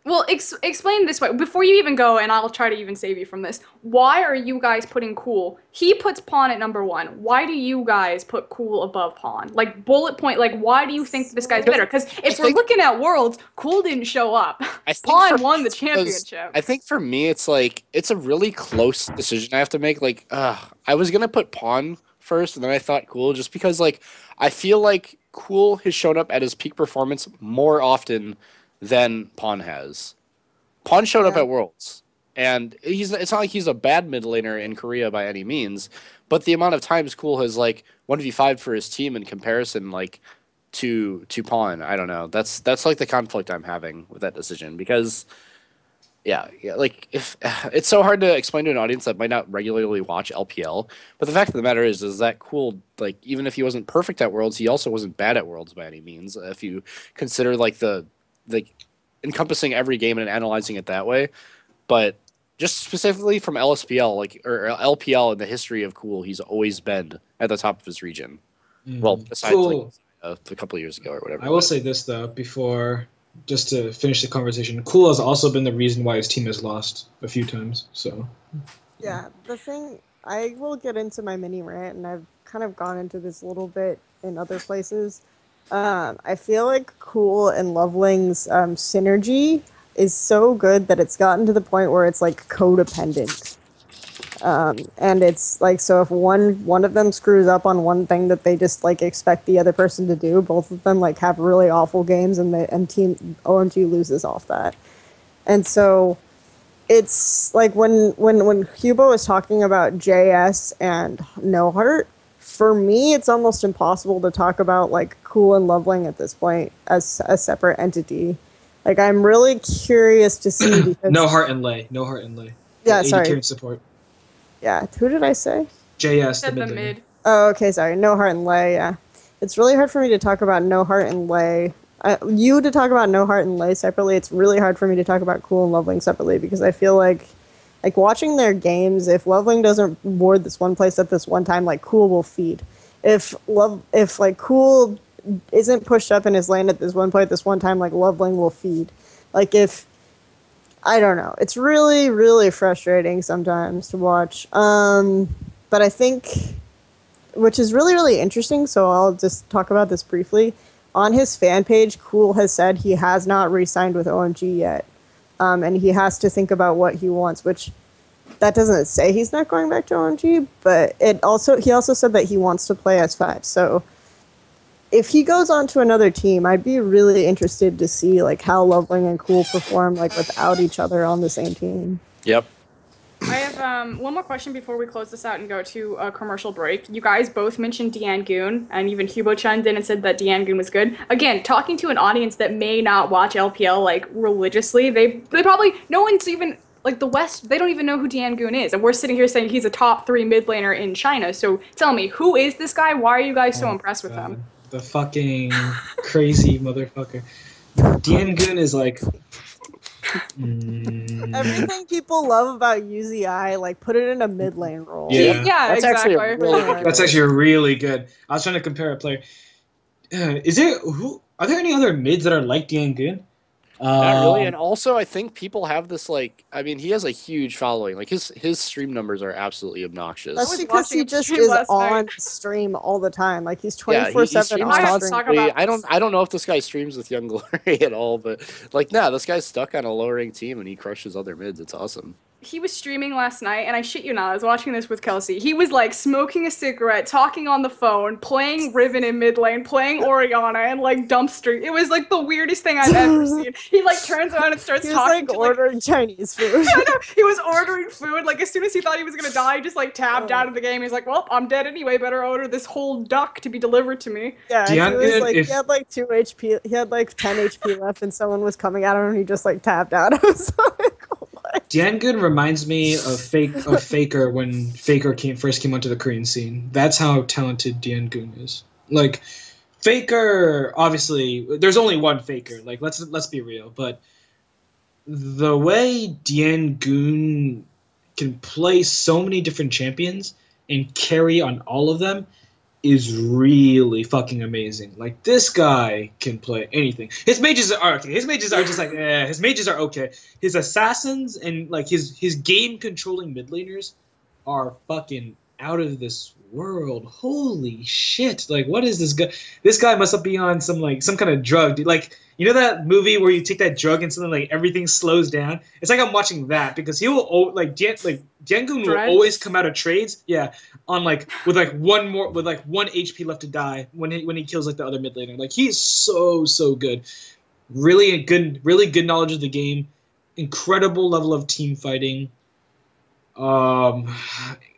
Well, explain this way before you even go, and I'll try to even save you from this. Why are you guys putting Cool? He puts Pawn at number 1. Why do you guys put Cool above Pawn? Like bullet point. Like why do you think this guy's better? Because if we're looking at Worlds, Cool didn't show up. Pawn won the championship. I think for me, it's a really close decision I have to make. Like, I was gonna put Pawn first, and then I thought Cool, just because like I feel like Cool has shown up at his peak performance more often than Pawn has. Pawn showed up at Worlds, and it's not like he's a bad mid laner in Korea by any means, but the amount of times Cool has like 1v5 for his team in comparison like to Pawn, I don't know. That's like the conflict I'm having with that decision, because yeah, like if it's so hard to explain to an audience that might not regularly watch LPL, but the fact of the matter is that Cool, like even if he wasn't perfect at Worlds, he also wasn't bad at Worlds by any means. If you consider like the encompassing every game and analyzing it that way, but just specifically from LSPL, like or LPL in the history of Cool, he's always been at the top of his region. Well, besides Cool. like a couple of years ago or whatever. I will say this though, before just to finish the conversation, Cool has also been the reason why his team has lost a few times. So Yeah, the thing, I will get into my mini rant, and I've kind of gone into this a little bit in other places. I feel like Cool and Loveling's synergy is so good that it's gotten to the point where it's like codependent. And it's like, so if one of them screws up on one thing that they just like expect the other person to do, both of them like have really awful games, and team OMG loses off that. And so it's like when Hubo was talking about JS and No Heart, for me it's almost impossible to talk about like Cool and Loveling at this point as a separate entity. Like I'm really curious to see because No Heart and Lay. Yeah, AD sorry. carry support. Yeah, who did I say? JS, Said the the mid. mid. Oh, okay, sorry. No Heart and Lay, yeah. It's really hard for me to talk about No Heart and Lay. You to talk about No Heart and Lay separately, it's really hard for me to talk about Cool and Loveling separately, because I feel like watching their games, if Loveling doesn't ward this one place at this one time, like Cool will feed. If like Cool isn't pushed up in his lane at this one point at this one time, like Loveling will feed. Like if I don't know. It's really, really frustrating sometimes to watch. But I think, which is really, really interesting, so I'll just talk about this briefly. On his fan page, Cool has said he has not re-signed with OMG yet. And he has to think about what he wants, which that doesn't say he's not going back to OMG, but he also said that he wants to play S5. So if he goes on to another team, I'd be really interested to see like how Loveling and Cool perform like without each other on the same team. Yep. I have one more question before we close this out and go to a commercial break. You guys both mentioned DeanGoong, and even Hubo chimed in and said that DeanGoong was good. Again, talking to an audience that may not watch LPL like religiously, they probably, no one's even like the West, they don't even know who DeanGoong is, and we're sitting here saying he's a top 3 mid laner in China. So tell me, who is this guy? Why are you guys so impressed with him? The fucking crazy motherfucker. DeanGoong is like Everything people love about UZI, like put it in a mid lane role. Yeah. That's exactly. actually a really good That's actually really good. I was trying to compare a player. Are there any other mids that are like DeanGoong? Not really, and also I think people have this like, I mean, he has a huge following. Like his stream numbers are absolutely obnoxious. That's was because watching he him just stream is last on night. stream all the time. Like he's Yeah, he 24/7 streams I have on to stream. talk about I don't know if this guy streams with Young Glory at all, but like, nah, this guy's stuck on a low ranked team and he crushes other mids. It's awesome. He was streaming last night, and I shit you not, I was watching this with Kelsey. He was like smoking a cigarette, talking on the phone, playing Riven in mid lane, playing Oriana, and like dumpster. It was like the weirdest thing I've ever seen. He like turns around and starts He was talking like to ordering Chinese food. I know. He was ordering food. Like as soon as he thought he was gonna die, he just like tabbed out of the game. He's like, "Well, I'm dead anyway. Better order this whole duck to be delivered to me." Yeah, he was DeanGoong, like, he had like 2 HP. He had like 10 HP left, and someone was coming at him, and he just like tapped out. I was like, what? DeanGoong reminds me of Faker when Faker first came onto the Korean scene. That's how talented DeanGoong is. Like Faker, obviously, there's only one Faker. Like let's be real, but the way DeanGoong can play so many different champions and carry on all of them is really fucking amazing. Like, this guy can play anything. His mages are okay. His mages are just like, his mages are okay. His assassins and like his game controlling mid laners are fucking out of this world. Holy shit. Like, what is this guy? This guy must be on some kind of drug, dude. Like, you know that movie where you take that drug and suddenly like everything slows down? It's like I'm watching that because he will DeanGoong will Dreads? always come out of trades, yeah, on like with like one HP left to die when he kills like the other mid laner. Like, he's so good. Really good knowledge of the game, incredible level of team fighting. Um,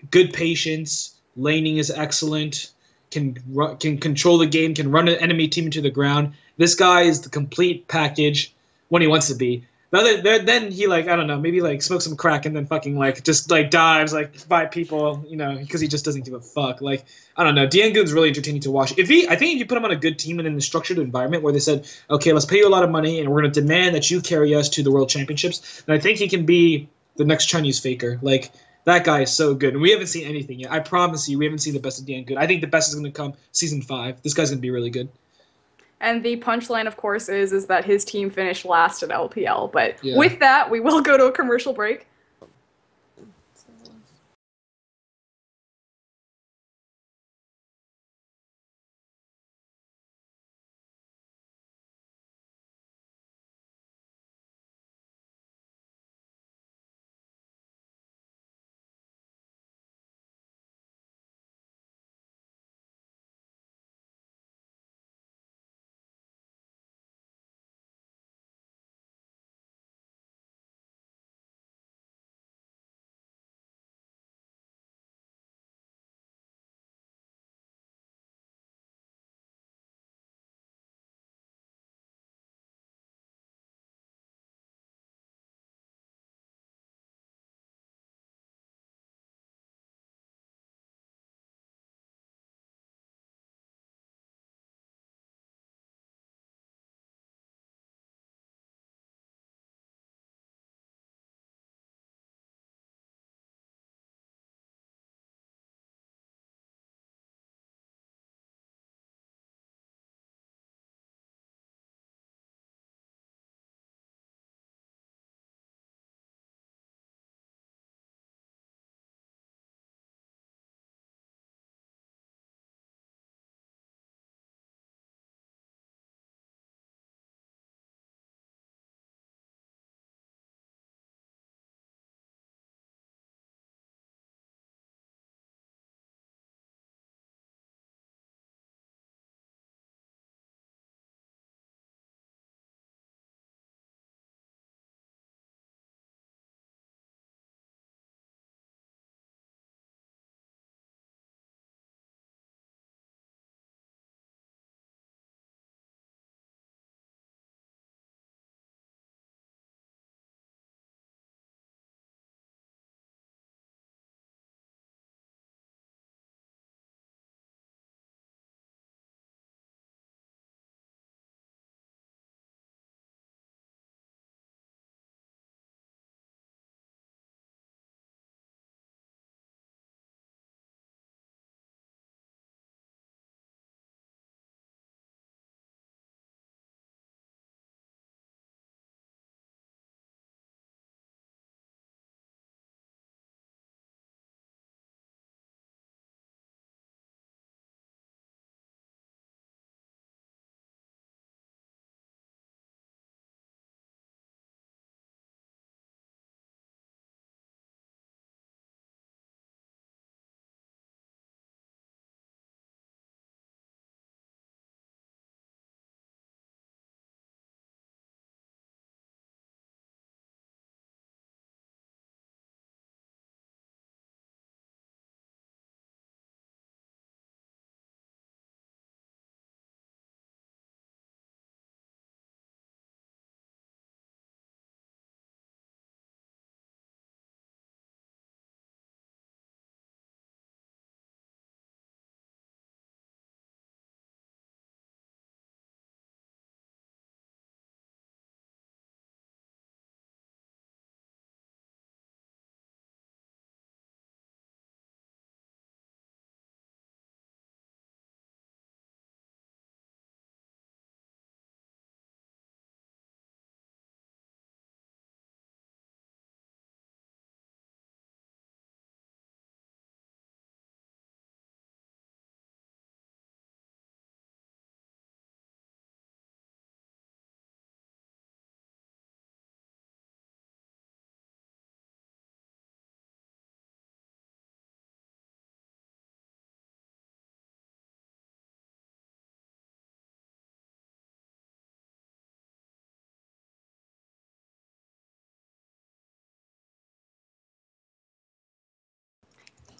Good patience. Laning is excellent. Can control the game. Can run an enemy team into the ground. This guy is the complete package when he wants to be. Then he like, I don't know, maybe like smokes some crack and then fucking like just like dives like by people, you know, because he just doesn't give a fuck. Like, I don't know. DeanGoong's really entertaining to watch. I think if you put him on a good team and in a structured environment where they said, okay, let's pay you a lot of money and we're gonna demand that you carry us to the World Championships, then I think he can be the next Chinese Faker. Like, that guy is so good, and we haven't seen anything yet. I promise you, we haven't seen the best of DeanGoong. I think the best is going to come season 5. This guy's going to be really good. And the punchline, of course, is that his team finished last at LPL. But Yeah. with that, we will go to a commercial break.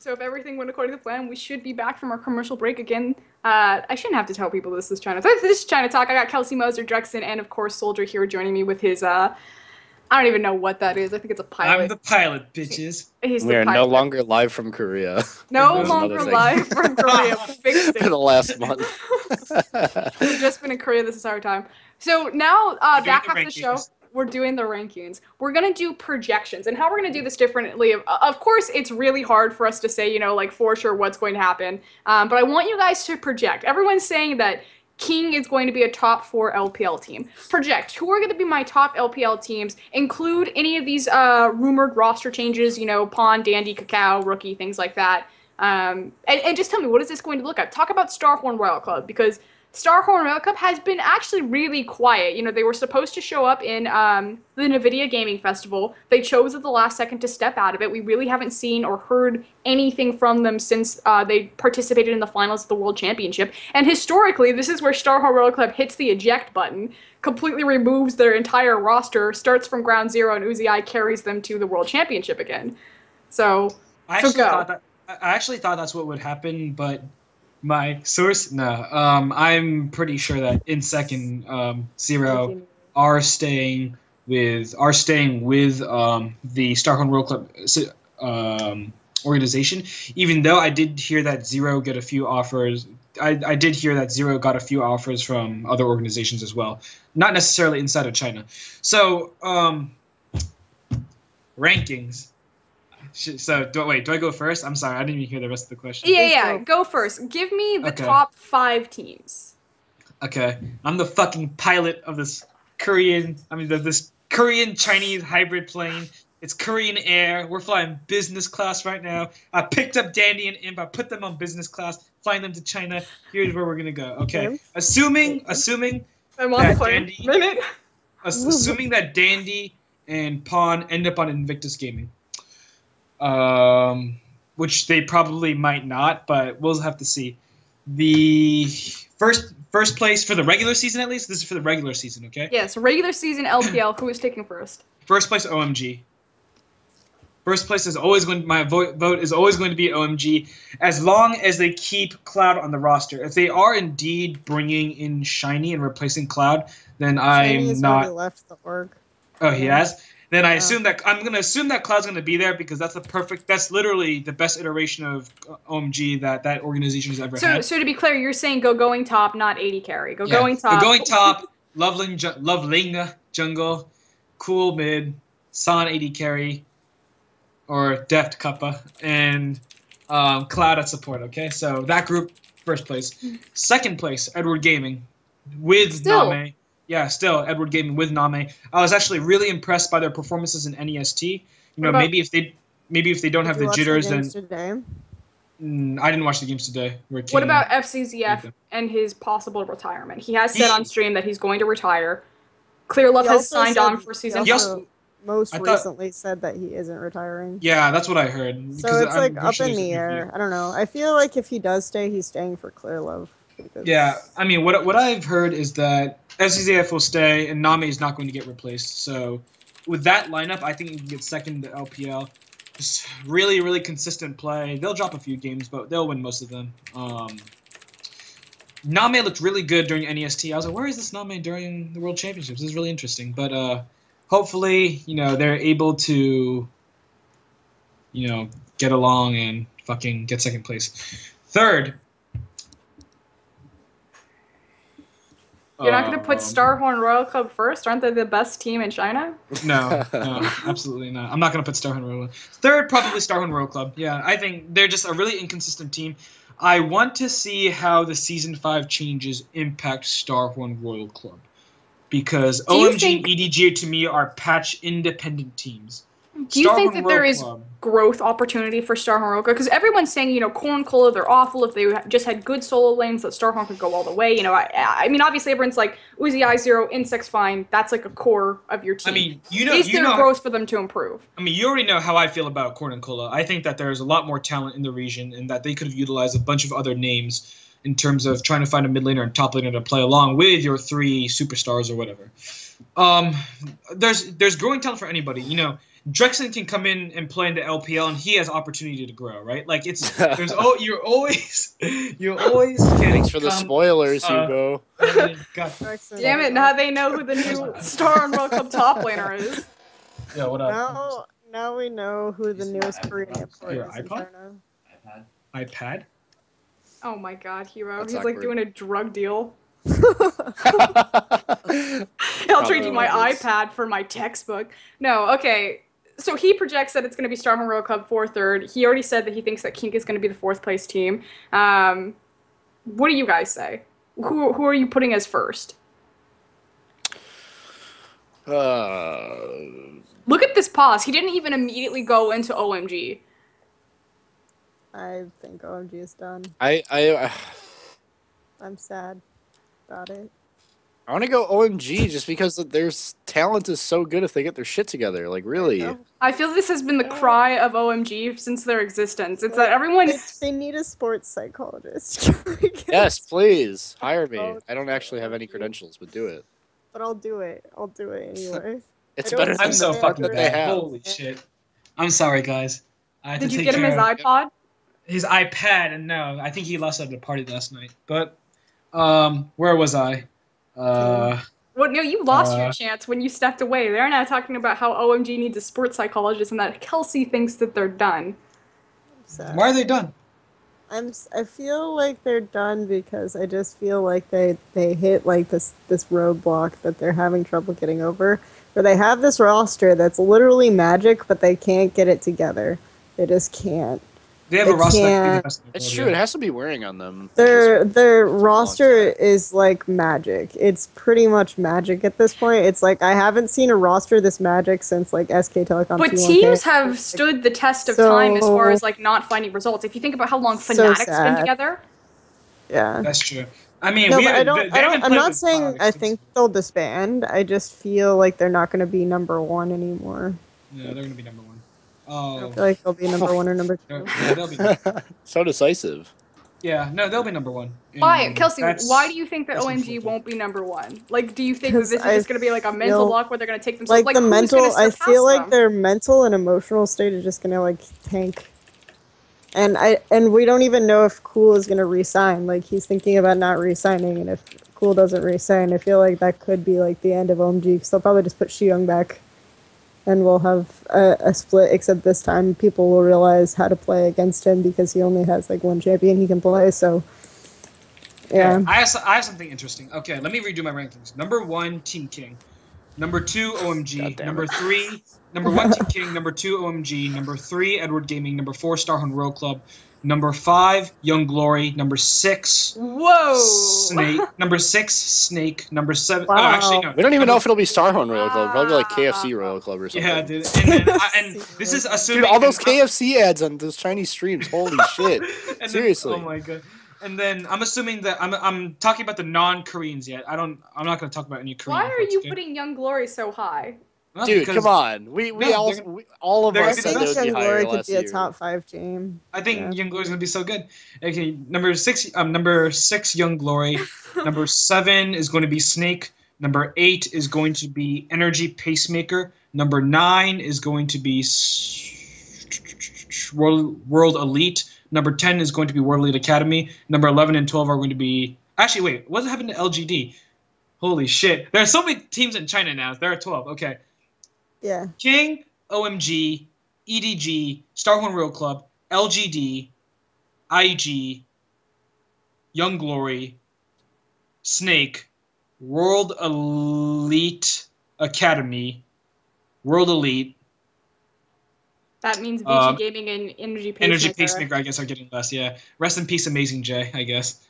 So if everything went according to plan, we should be back from our commercial break again. I shouldn't have to tell people this is China. This is China Talk. I got Kelsey Moser, Drexen, and of course Soldier here joining me with his I don't even know what that is. I think it's a pilot. I'm the pilot, bitches. He's We the are pilot. no longer live from Korea. No That was longer another thing. live from Korea. Fixed For the it. last month. We've just been in Korea this entire time. So now, doing back the after the show, rankings. we're doing the rankings. We're gonna do projections, and how we're gonna do this differently. Of course, it's really hard for us to say, like for sure what's going to happen. But I want you guys to project. Everyone's saying that King is going to be a top 4 LPL team. Project who are going to be my top LPL teams. Include any of these rumored roster changes. Pawn, Dandy, Cacao, Rookie, things like that. And just tell me, what is this going to look like? Talk about Starhorn Royal Club, because Starhorn Royal Club has been actually really quiet. They were supposed to show up in the NVIDIA Gaming Festival. They chose at the last second to step out of it. We really haven't seen or heard anything from them since they participated in the finals of the World Championship. And historically, this is where Starhorn Royal Club hits the eject button, completely removes their entire roster, starts from ground zero, and Uzi carries them to the World Championship again. So, I actually thought that's what would happen, but my source, no. I'm pretty sure that in second, Zero are staying with the Starhorn World Club organization. Even though I did hear that Zero get a few offers. I did hear that Zero got a few offers from other organizations as well, not necessarily inside of China. So rankings. So, do I go first? I'm sorry, I didn't even hear the rest of the question. Yeah, go first. Give me the top 5 teams. Okay, I'm the fucking pilot of this this Korean-Chinese hybrid plane. It's Korean Air. We're flying business class right now. I picked up Dandy and Imp. I put them on business class, flying them to China. Here's where we're gonna go. Okay, assuming I'm on the plane. Assuming that Dandy and Pawn end up on Invictus Gaming. Which they probably might not, but we'll have to see. The first place for the regular season, at least. This is for the regular season, okay? Yes, regular season LPL. Who is taking first? First place, OMG. First place is always going. My vote is always going to be OMG, as long as they keep Cloud on the roster. If they are indeed bringing in Shiny and replacing Cloud, then I'm not. Already left the org. Oh, he has. Then I'm going to assume that Cloud's going to be there, because that's literally the best iteration of OMG that organization has ever had. So to be clear, you're saying going top, not 80 carry. Going top. Going top, Loveling jungle, cool mid, San 80 carry, or Deft Kappa, and Cloud at support, okay? So that group, first place. Second place, Edward Gaming, with Name. Yeah, still Edward Gaming with Name. I was actually really impressed by their performances in NEST. Maybe if they don't have the jitters, then I didn't watch the games today. What about FCZF and his possible retirement? He has said on stream that he's going to retire. Clearlove has signed on for season 2. Recently said that he isn't retiring. Yeah, that's what I heard. So it's up in the air. I don't know. I feel like if he does stay, he's staying for Clearlove. Yeah, I mean, what I've heard is that FCZF will stay and Name is not going to get replaced. So with that lineup, I think you can get second to LPL. Just really, really consistent play. They'll drop a few games, but they'll win most of them. Name looked really good during NEST. I was like, where is this Name during the World Championships? This is really interesting. But hopefully, they're able to, get along and fucking get second place. Third. You're not going to put Starhorn Royal Club first? Aren't they the best team in China? No, absolutely not. I'm not going to put Starhorn Royal Club. Third, probably Starhorn Royal Club. Yeah, I think they're just a really inconsistent team. I want to see how the Season 5 changes impact Starhorn Royal Club. Because OMG and EDG, to me, are patch-independent teams. Do you think that there is growth opportunity for Starhorn Royal Club? Because everyone's saying, Corn Cola, they're awful. If they just had good solo lanes, that Starhorn could go all the way. I mean, obviously, everyone's like, Uzi Zero, Insect's fine. That's like a core of your team. I mean, is there growth for them to improve? I mean, you already know how I feel about Corn and Cola. I think that there's a lot more talent in the region and that they could have utilized a bunch of other names in terms of trying to find a mid laner and top laner to play along with your 3 superstars or whatever. There's growing talent for anybody. Drexen can come in and play in the LPL, and he has opportunity to grow, right? Like you always can Thanks for the come. spoilers, Hugo. God. Damn it! Now they know who the new Star on World Cup top laner is. Yeah, what up? Now we know who the newest Korean import Your is in iPod? China. iPad? Oh my God, Hero! That's He's like awkward. doing a drug deal. I'll I'll trade you my iPad for my textbook. No, okay. So he projects that it's going to be Star Wars World Cup 4-3rd. He already said that he thinks that Kink is going to be the 4th place team. What do you guys say? Who are you putting as first? Look at this pause. He didn't even immediately go into OMG. I think OMG is done. I I'm sad about it. want to go OMG just because their talent is so good if they get their shit together. Like, really. I feel this has been the cry of OMG since their existence. It's that everyone... They need a sports psychologist. Yes, please. Hire me. I don't actually have any credentials, but do it. But I'll do it. I'll do it anyway. It's better than I'm so the part fucking that they bad. have. Holy shit. I'm sorry, guys. I had Did to you take get him his care of iPod? his iPad, and no, I think he lost it at the party last night. But, where was I? Well, no, you lost your chance when you stepped away. They're now talking about how OMG needs a sports psychologist and that Kelsey thinks that they're done. Why are they done? I feel like they're done because I just feel like they hit like this roadblock that they're having trouble getting over. Where they have this roster that's literally magic, but they can't get it together. They just can't. They have a roster that could be the best in the It's world, true. yeah. It has to be wearing on them. Their roster is like magic. It's pretty much magic at this point. It's like I haven't seen a roster this magic since like SK Telecom. But T1K. teams have stood the test of time as far as like not finding results. If you think about how long Fnatic's been together. Yeah. That's true. I mean, No, we but haven't, I'm not saying I think they'll disband. I just feel like they're not going to be number one anymore. Yeah, they're going to be number one. I Oh. feel like they'll be number one or number two. Yeah, they'll be So decisive. Yeah, no, they'll be number one. Why, And Kelsey, that's- why do you think that that's OMG unfortunate. won't be number one? Like, do you think that this is Because just going to be like a mental feel block where they're going to take themselves? Like who's the gonna mental, I surpass feel like them? their mental and emotional state is just gonna like tank. And we don't even know if Cool is gonna resign. Like he's thinking about not resigning, and if Cool doesn't resign, I feel like that could be like the end of OMG. Because they'll probably just put Shiyung back, and we'll have a split. Except this time, people will realize how to play against him because he only has like one champion he can play. So, yeah. Okay, I have something interesting. Okay, let me redo my rankings. Number 1, Team King. Number 2, OMG. Number 3, number 1, Team King. Number 2, OMG. Number 3, Edward Gaming. Number 4, Starhunt Royal Club. Number 5, Young Glory. Number 6, Whoa! Snake. Number 6, Snake. Number 7. Wow. Oh, actually no. We don't even know if it'll be Starhorn Royal Club. Probably like KFC Royal Club or something. Yeah, dude. And, then, and this is assuming. Dude, all those KFC ads on those Chinese streams. Holy shit! And Seriously. Then, oh my god. And then I'm assuming that I'm talking about the non-Koreans yet. I'm not going to talk about any Korean. Why are imports, you okay? putting Young Glory so high? Well, Dude, because come on. All of they're us gonna said be they would be Young higher Glory could last be a year. top 5 team. I think Yeah. Young Glory is going to be so good. Okay, number 6, Young Glory. Number 7 is going to be Snake. Number 8 is going to be Energy Pacemaker. Number 9 is going to be World Elite. Number 10 is going to be World Elite Academy. Number 11 and 12 are going to be... Actually, wait. What happened to LGD? Holy shit. There are so many teams in China now. There are 12. Okay. Yeah. King, OMG, EDG, Starhorn Royal Club, LGD, IG, Young Glory, Snake, World Elite Academy, World Elite, That means VG Gaming and Energy Pacemaker. Energy Pacemaker, I guess, are getting less, yeah. Rest in peace, Amazing J, I guess.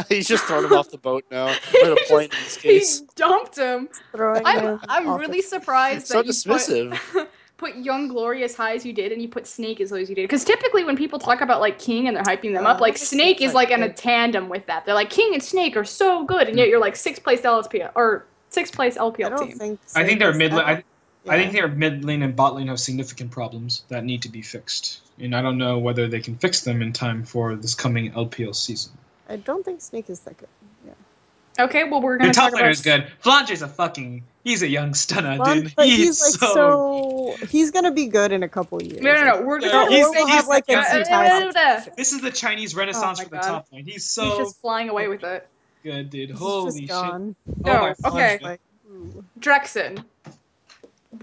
He's just throwing him off the boat now. Put a point in this He case. dumped him. Throwing him I'm off really the- surprised So that you dismissive. put Young Glory as high as you did, and you put Snake as low as you did. Because typically, when people talk about like King and they're hyping them up, like Snake is like in a tandem with that. They're like King and Snake are so good, and yet you're like 6th place LSPL or 6th place I LPL don't team. think. I think they're mid lane. Yeah. I think their mid lane and bot lane have significant problems that need to be fixed. And I don't know whether they can fix them in time for this coming LPL season. I don't think Snake is that good. Yeah. Okay, well we're Their gonna top talk laner about. is good. Flange's a fucking... He's a young stunner, Fun, dude. but He's like so he's gonna be good in a couple years. No. We're Yeah, gonna Or we'll have like the- MC Tyson. This is the Chinese Renaissance Oh my for the God. top lane. He's He's so just flying away with it. good, dude. He's Holy just shit. gone. Oh my No, okay. God. Like, ooh. Drexen,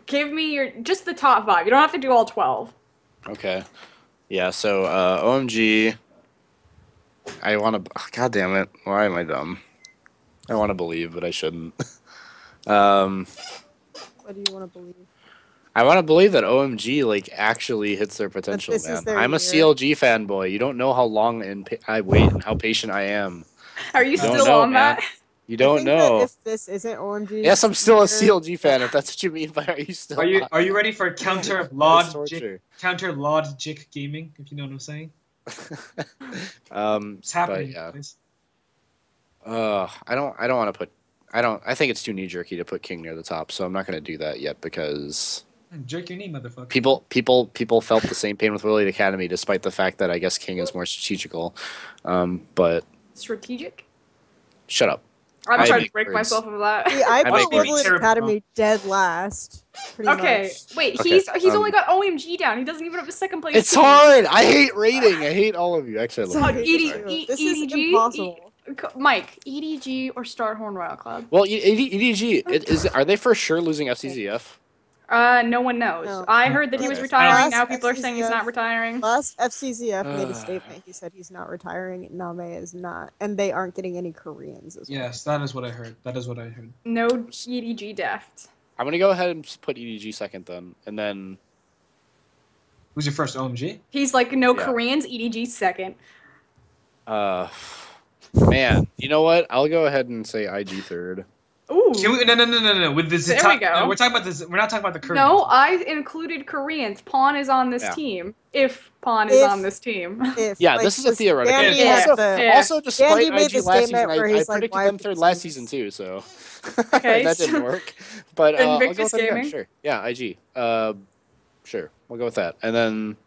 give me just the top 5. You don't have to do all 12. Okay. Yeah. So OMG. I want to. God damn it! Why am I dumb? I want to believe, but I shouldn't. What do you want to believe? I want to believe that OMG like actually hits their potential, this is man. their I'm a year. CLG fanboy. You don't know how long I wait and how patient I am. Are you don't still know, on man. that? You I don't think that know. if this isn't OMG's Yes, I'm still a year, CLG fan. If that's what you mean by are you still? Are you ready for counter It's torture. logic gaming? If you know what I'm saying. It's happening. But yeah. Guys. I don't want to put. I think it's too knee jerky to put King near the top, so I'm not going to do that yet because Jerk your knee, motherfucker. people felt the same pain with Willied Academy, despite the fact that I guess King is more strategical. But Strategic? shut up. I'm I trying to make break words. myself of that. See, I make put Woodland terrible. Academy dead last. Pretty Okay, much. wait. Okay, He's only got OMG down. He doesn't even have a second place. It's team. hard. I hate rating. I hate all of you. Actually, I love Sorry, you. ED, Sorry. this is EDG? impossible. Mike, EDG or Starhorn Royal Club? Well, EDG. Are they for sure losing FCZF? No one knows. No. I heard that he was Okay. retiring. Last Now people are saying he's not FCZF retiring. Last FCZF made a statement. He said he's not retiring. Name is not, and they aren't getting any Koreans as well. Yes, that is what I heard. No EDG deft. I'm gonna go ahead and put EDG second then, and then Who's your first OMG? He's like no Yeah. Koreans. EDG second. man, you know what? I'll go ahead and say IG third. Ooh. No. With this, There we go. No, we're talking about this. We're not talking about the Koreans. No, I included Koreans. Pawn is on this Yeah. team. If Pawn is If- on this team. If, Yeah, like, this is a theoretical. Dandy Yeah. had the- Yeah. Also, despite Dandy made IG the last season, statement where I he's like, predicted why them would third you last say season this? too, so Okay, that so- didn't work. But I'll go Invictus with that again. Gaming? Sure, yeah, IG. Sure, we'll go with that. And then,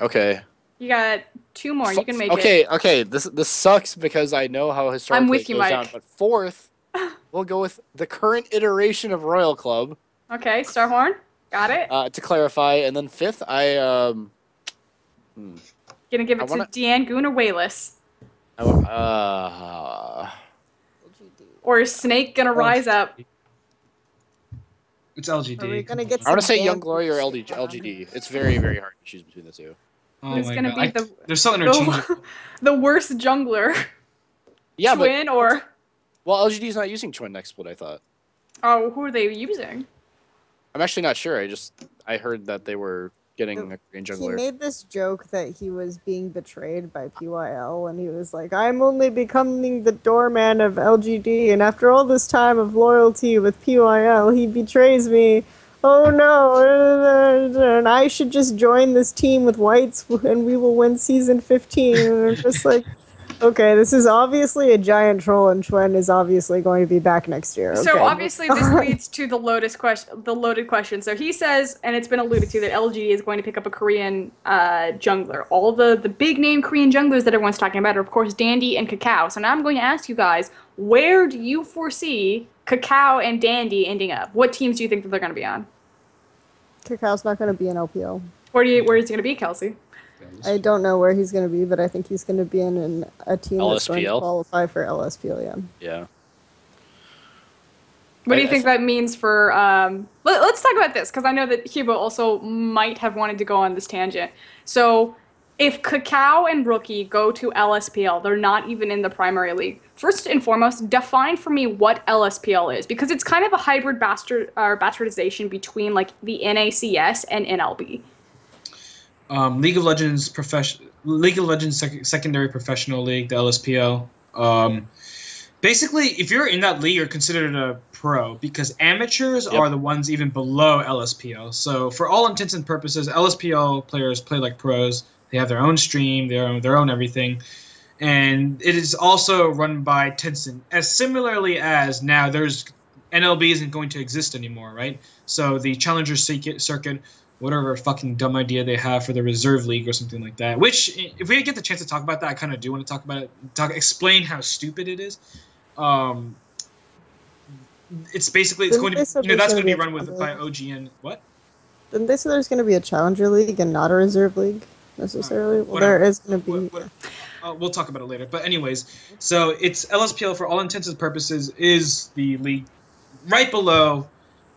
okay. You got 2 more. You can make it. Okay. This sucks because I know how historically with it you, goes Mike. down. But fourth, we'll go with the current iteration of Royal Club. Okay, Starhorn. Got it. To clarify, and then fifth, Gonna give I it wanna- to DeanGoong or Wayless. Or is Snake gonna rise up? It's LGD. Are we gonna get I want to some say Young Dan Glory or shit going on LGD. here? It's very, very hard to choose between the two. Oh Who's my gonna God. be They're so interchangeable. the worst jungler? Yeah, but Twin or LGD is not using Twin next split. I thought. oh, who are they using? I'm actually not sure. I heard that they were getting a Korean He jungler. made this joke that he was being betrayed by PYL, and he was like, "I'm only becoming the doorman of LGD, and after all this time of loyalty with PYL, he betrays me. Oh no! And I should just join this team with Whites, and we will win season 15." And I'm just like, okay, this is obviously a giant troll, and Chuen is obviously going to be back next year. So okay. obviously this leads to the loaded question. So he says, and it's been alluded to, that LG is going to pick up a Korean jungler. All the big name Korean junglers that everyone's talking about are of course Dandy and Kakao. So now I'm going to ask you guys, where do you foresee Kakao and Dandy ending up? What teams do you think that they're going to be on? Kakao's not going to be in LPL. Where is he going to be, Kelsey? I don't know where he's going to be, but I think he's going to be in a team that's going to LSPL? qualify for LSPL, yeah. Yeah. What do you think that means for? Let's talk about this because I know that Hubo also might have wanted to go on this tangent. So, if Kakao and Rookie go to LSPL, they're not even in the primary league. First and foremost, define for me what LSPL is because it's kind of a hybrid bastardization between like the NACS and NLB. League of Legends secondary professional league, the LSPL. Basically, if you're in that league, you're considered a pro because amateurs are the ones even below LSPL. So for all intents and purposes, LSPL players play like pros. They have their own stream, their own everything. And it is also run by Tencent. As similarly as now there's NLB isn't going to exist anymore, right? So the Challenger circuit, whatever fucking dumb idea they have for the reserve league or something like that. Which, if we get the chance to talk about that, I kind of do want to talk about it. Explain how stupid it is. it's basically Didn't going they to say be, that's there's going to be gonna run be a with by challenger OGN. What? Didn't they say there's going to be a challenger league and not a reserve league necessarily? Well, Whatever. there is going to be. We'll talk about it later. But anyways, so it's LSPL for all intents and purposes is the league right below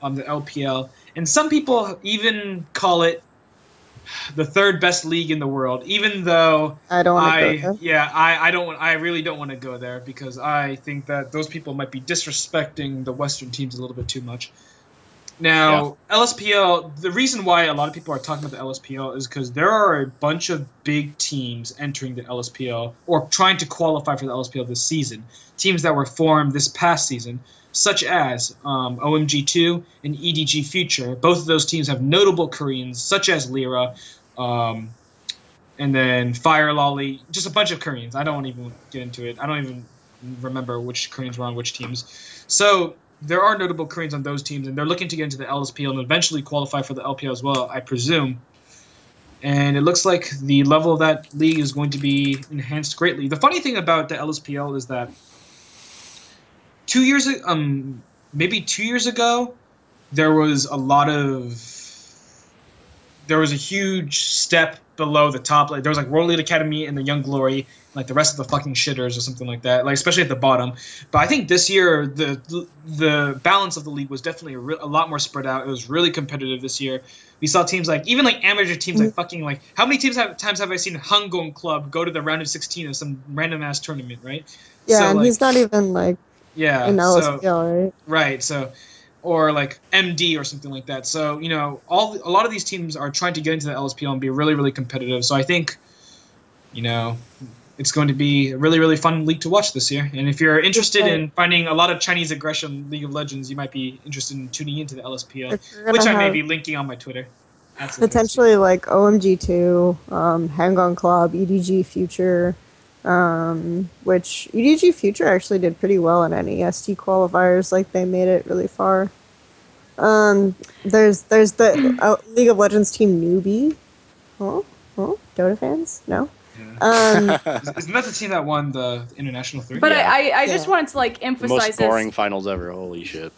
the LPL, and some people even call it the third best league in the world. Even though I don't want to go there. I really don't want to go there because I think that those people might be disrespecting the Western teams a little bit too much. Now, LSPL, the reason why a lot of people are talking about the LSPL is because there are a bunch of big teams entering the LSPL or trying to qualify for the LSPL this season. Teams that were formed this past season, such as OMG2 and EDG Future. Both of those teams have notable Koreans, such as Lyra, and then Fire Lolly, just a bunch of Koreans. I don't even get into it. I don't even remember which Koreans were on which teams. So there are notable Koreans on those teams, and they're looking to get into the LSPL and eventually qualify for the LPL as well, I presume. And it looks like the level of that league is going to be enhanced greatly. The funny thing about the LSPL is that maybe 2 years ago, there was a huge step below the top. Like there was like World Elite Academy and the Young Glory, like the rest of the fucking shitters or something like that. Like especially at the bottom. But I think this year the balance of the league was definitely a lot more spread out. It was really competitive this year. We saw teams like even like amateur teams like fucking like how many times have I seen DeanGoong Club go to the round of 16 of some random ass tournament, right? Yeah, So, and like, he's not even like yeah, in so LSPL, right? right, so or like MD or something like that. So a lot of these teams are trying to get into the LSPL and be really really competitive. So I think it's going to be a really really fun league to watch this year. And if you're interested in finding a lot of Chinese aggression League of Legends, you might be interested in tuning into the LSPL, If you're which gonna I may have be linking on my Twitter. potentially like OMG2, Hang Club, EDG Future, which EDG Future actually did pretty well in NEST qualifiers. Like they made it really far. There's the League of Legends team Newbie. Oh, Dota fans? No. Isn't that the team that won the International 3? But Yeah. I just wanted to like The emphasize most boring this finals ever. Holy shit.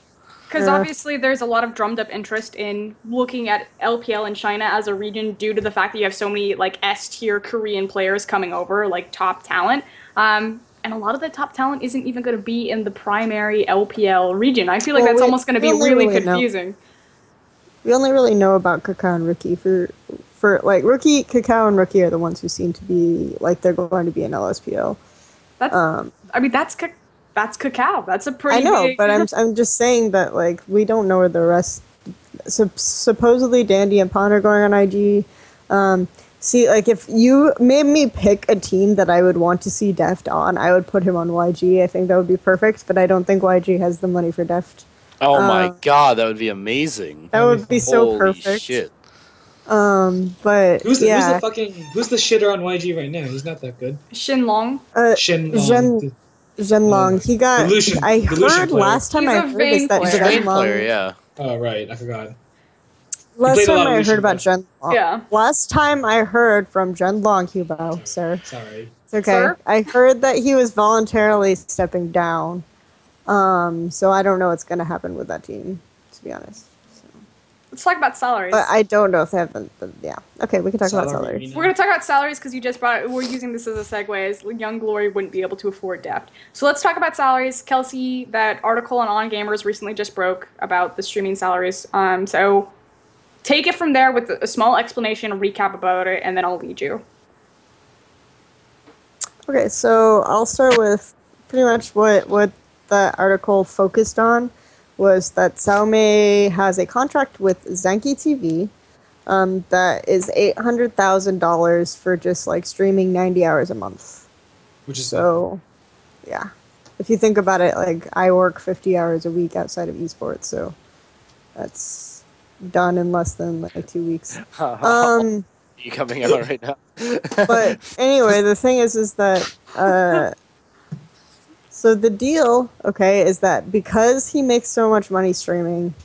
because obviously there's a lot of drummed up interest in looking at LPL in China as a region due to the fact that you have so many like S tier Korean players coming over, like top talent. And a lot of the top talent isn't even going to be in the primary LPL region. I feel like that's almost going to be really confusing. We only really know about Kakao and Rookie for like Rookie, Kakao and Rookie are the ones who seem to be like they're going to be in LSPL. That's I mean that's Kakao. That's a pretty I know, big... but I'm just saying that like we don't know where the rest. Supposedly Dandy and Pond are going on IG. See, like if you made me pick a team that I would want to see Deft on, I would put him on YG. I think that would be perfect, but I don't think YG has the money for Deft. Oh my god, that would be amazing. That would be so Holy perfect. Shit. But who's the shitter on YG right now? He's not that good. Shinlong. Zhenlong. He got. I heard last time I heard is that He's a Vayne Zhenlong. player, yeah. Oh right, I forgot. Last time I heard about Zhenlong. Yeah. Last time I heard from Zhenlong Hubo, sir. Sorry. It's okay. Sir? I heard that he was voluntarily stepping down. So I don't know what's gonna happen with that team, to be honest. So. Let's talk about salaries. But I don't know if they have yeah. Okay, we can talk about salaries. We're going to talk about salaries because you just brought it. We're using this as a segue as Young Glory wouldn't be able to afford Deft. So let's talk about salaries. Kelsey, that article on Gamers recently just broke about the streaming salaries. So take it from there with a small explanation, a recap about it, and then I'll lead you. Okay, so I'll start with pretty much what the article focused on was that Xiaomi has a contract with Zanki TV that is $800,000 for just like streaming 90 hours a month. Which is so, yeah. If you think about it, like I work 50 hours a week outside of esports, so that's done in less than like 2 weeks. You coming out right now? But anyway, the thing is that so the deal, okay, is that because he makes so much money streaming,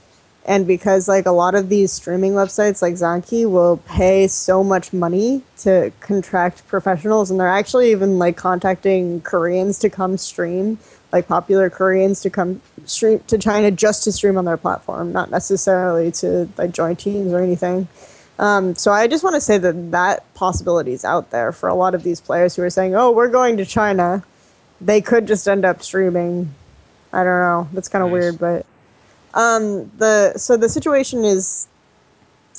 and because like a lot of these streaming websites like Zanki will pay so much money to contract professionals, and they're actually even like contacting Koreans to come stream, like popular Koreans to come stream to China just to stream on their platform, not necessarily to like join teams or anything. So I just want to say that possibility is out there for a lot of these players who are saying, "Oh, we're going to China." They could just end up streaming. I don't know. That's kind of weird, but the situation is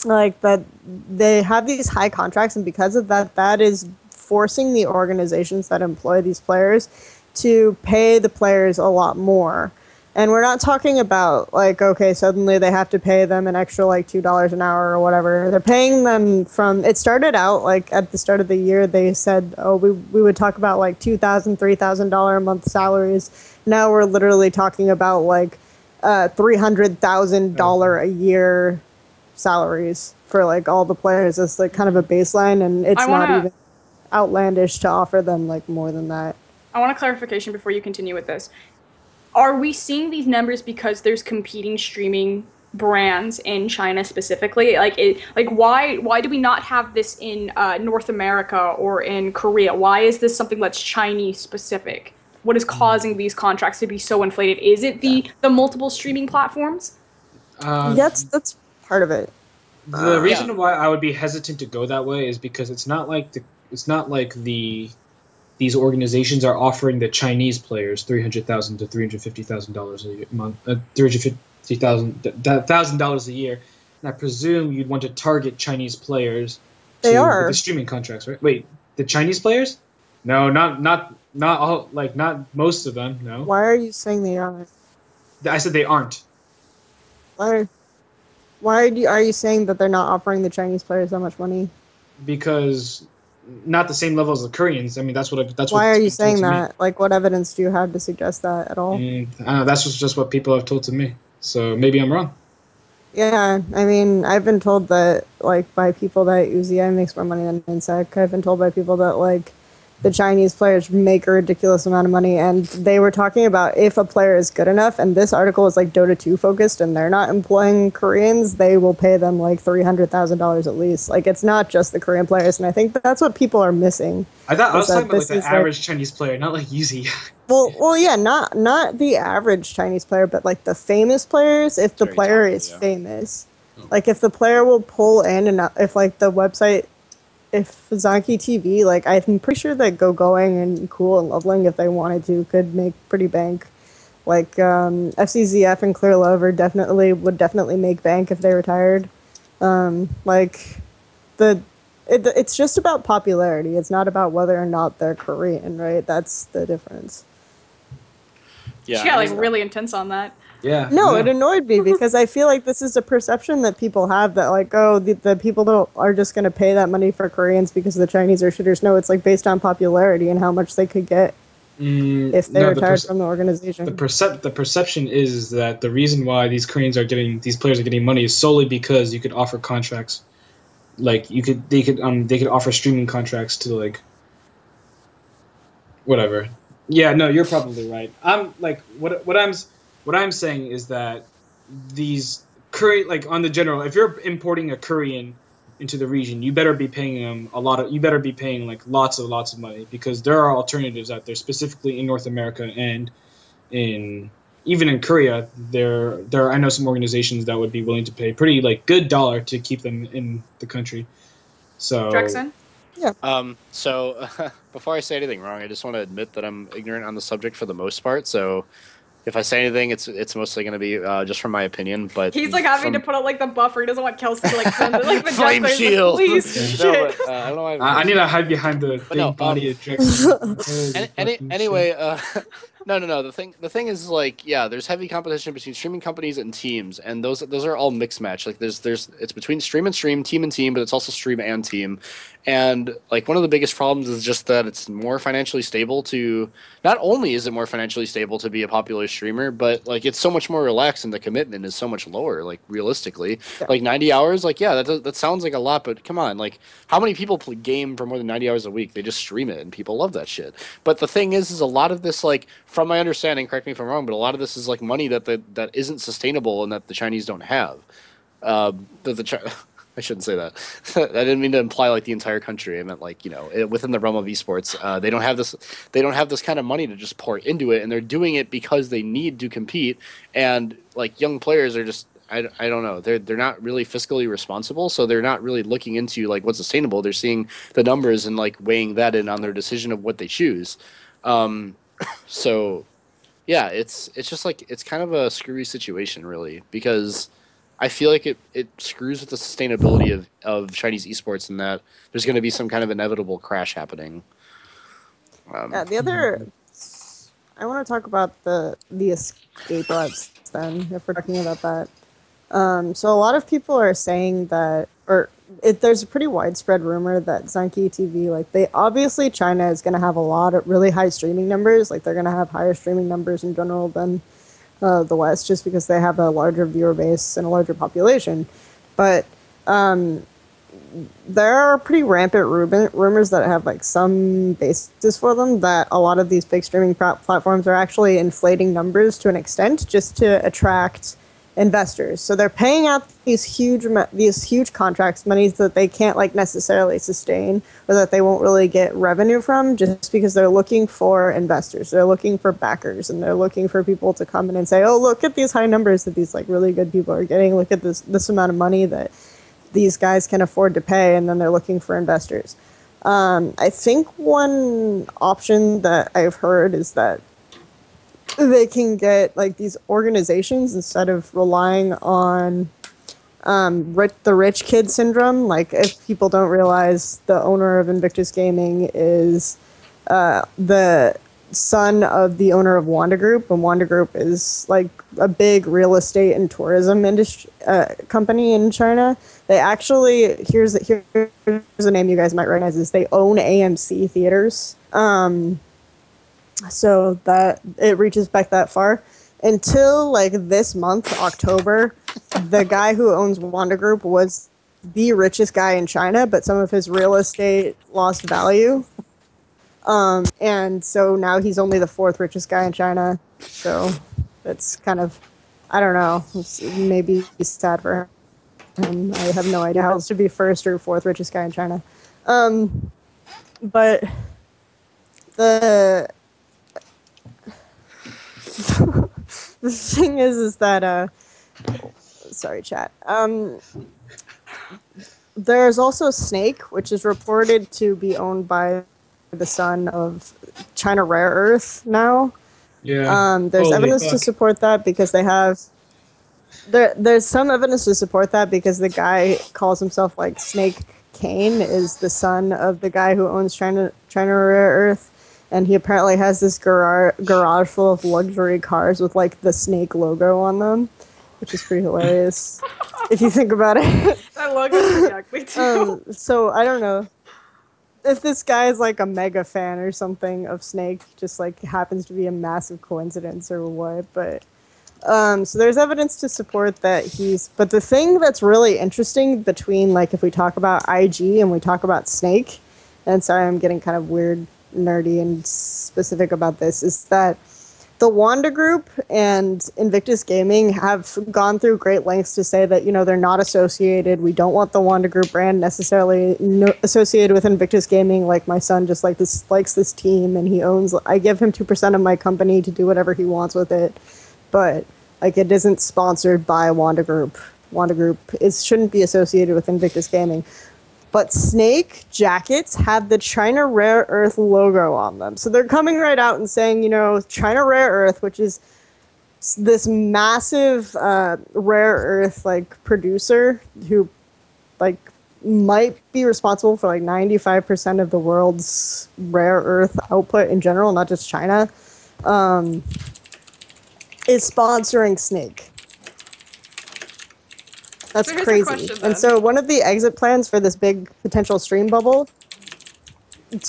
like that they have these high contracts, and because of that, that is forcing the organizations that employ these players to pay the players a lot more. And we're not talking about like, okay, suddenly they have to pay them an extra like $2 an hour or whatever. They're paying them from, it started out like at the start of the year, they said, oh, we would talk about like $2,000, $3,000 a month salaries. Now we're literally talking about like $300,000 a year salaries for like all the players. It's like kind of a baseline, and it's not even outlandish to offer them like more than that. I want a clarification before you continue with this. Are we seeing these numbers because there's competing streaming brands in China specifically? Why do we not have this in North America or in Korea? Why is this something that's Chinese specific? What is causing these contracts to be so inflated? Is it the multiple streaming platforms? That's part of it. The reason why I would be hesitant to go that way is because it's not like these organizations are offering the Chinese players $300,000 to $350,000 a month, $350,000 a year. And I presume you'd want to target Chinese players with the streaming contracts, right? Wait, the Chinese players? No, not all, like not most of them. No. Why are you saying they aren't? I said they aren't. Why are you saying that they're not offering the Chinese players that much money? Because not the same level as the Koreans. I mean, that's what. Why are you saying that? Like, what evidence do you have to suggest that at all? I don't know. That's just what people have told to me. So maybe I'm wrong. Yeah, I mean, I've been told that like by people that Uzi makes more money than Insec. I've been told by people that like the Chinese players make a ridiculous amount of money, and they were talking about if a player is good enough, and this article is like Dota 2 focused, and they're not employing Koreans, they will pay them like $300,000 at least. Like, it's not just the Korean players, and I think that's what people are missing. I was talking about like the average Chinese player, not like Uzi. Well, yeah, not the average Chinese player, but like the famous players. If the player is famous, like if the player will pull in, and if like the website. If Zonky TV, like I'm pretty sure that GoGoing and Cool and Loveling, if they wanted to, could make pretty bank. Like FCZF and Clear Love would definitely make bank if they retired. It's just about popularity. It's not about whether or not they're Korean, right? That's the difference. Yeah, she got like really intense on that. Yeah. No, it annoyed me because I feel like this is a perception that people have that like, oh, the people are just going to pay that money for Koreans because the Chinese are shitters. No, it's like based on popularity and how much they could get if they retired from the organization. The perception is that the reason why these players are getting money is solely because you could offer contracts, like they could offer streaming contracts to like whatever. Yeah, no, you're probably right. I'm like what I'm saying is that these Korean, like on the general, if you're importing a Korean into the region, you better be paying them you better be paying like lots of money, because there are alternatives out there, specifically in North America and even in Korea. I know some organizations that would be willing to pay pretty like good dollar to keep them in the country. So Jackson? Yeah. So before I say anything wrong, I just want to admit that I'm ignorant on the subject for the most part. So if I say anything, it's mostly going to be just from my opinion. But he's like having to put out like the buffer. He doesn't want Kelsey to like send it, like the flame shield. Please, No, shit. but, I don't know. I need to hide behind the body of Jackson. Anyway, no. The thing is, like, yeah, there's heavy competition between streaming companies and teams, and those are all mixed match. Like, it's between stream and stream, team and team, but it's also stream and team. And like one of the biggest problems is just that it's more financially stable to. Not only is it more financially stable to be a popular streamer, but like it's so much more relaxed and the commitment is so much lower. Like realistically, like 90 hours, like yeah, that sounds like a lot, but come on, like how many people play game for more than 90 hours a week? They just stream it and people love that shit. But the thing is a lot of this, like from my understanding, correct me if I'm wrong, but a lot of this is like money that isn't sustainable and that the Chinese don't have. I shouldn't say that. I didn't mean to imply like the entire country. I meant like within the realm of esports, they don't have this. They don't have this kind of money to just pour into it, and they're doing it because they need to compete. And like young players are just I don't know. They're not really fiscally responsible, so they're not really looking into like what's sustainable. They're seeing the numbers and like weighing that in on their decision of what they choose. So yeah, it's just like it's kind of a screwy situation really because I feel like it screws with the sustainability of Chinese esports in that there's going to be some kind of inevitable crash happening. Yeah, the other, I want to talk about the escape routes then, if we're talking about that. So a lot of people are saying that, there's a pretty widespread rumor that Zanki TV, like obviously China is going to have a lot of really high streaming numbers, like they're going to have higher streaming numbers in general than the West, just because they have a larger viewer base and a larger population. But there are pretty rampant rumors that have like some basis for them that a lot of these big streaming platforms are actually inflating numbers to an extent just to attract investors. So they're paying out these huge contracts, money that they can't like necessarily sustain or that they won't really get revenue from, just because they're looking for investors. They're looking for backers, and they're looking for people to come in and say, "Oh, look at these high numbers that these like really good people are getting. Look at this amount of money that these guys can afford to pay," and then they're looking for investors. I think one option that I've heard is that they can get like these organizations instead of relying on the rich kid syndrome. Like if people don't realize, the owner of Invictus Gaming is the son of the owner of Wanda Group, and Wanda Group is like a big real estate and tourism industry company in China. They actually, here's a name you guys might recognize, is they own AMC theaters. So that it reaches back that far. Until like this month, October, the guy who owns Wanda Group was the richest guy in China, but some of his real estate lost value. And so now he's only the fourth richest guy in China. So that's kind of, I don't know, maybe sad for him. I have no idea how else to be first or fourth richest guy in China. But the the thing is that sorry, chat. There's also Snake, which is reported to be owned by the son of China Rare Earth now. Yeah. There's evidence to support that because they have. There's some evidence to support that because the guy calls himself like Snake Kane is the son of the guy who owns China Rare Earth. And he apparently has this garage full of luxury cars with like the Snake logo on them, which is pretty hilarious if you think about it. That logo is exactly too. So I don't know if this guy is like a mega fan or something of Snake, just like happens to be a massive coincidence or what. But so there's evidence to support that he's. But the thing that's really interesting between like if we talk about IG and we talk about Snake, and sorry I'm getting kind of weird, nerdy and specific about this, is that the Wanda Group and Invictus Gaming have gone through great lengths to say that, they're not associated. We don't want the Wanda Group brand necessarily associated with Invictus Gaming. Like my son just likes this team, and I give him 2% of my company to do whatever he wants with it. But like it isn't sponsored by Wanda Group. Wanda Group shouldn't be associated with Invictus Gaming. But Snake jackets have the China Rare Earth logo on them. So they're coming right out and saying, China Rare Earth, which is this massive rare earth like producer who like might be responsible for like 95% of the world's rare earth output in general, not just China, is sponsoring Snake. That's crazy. Question, and so one of the exit plans for this big potential stream bubble.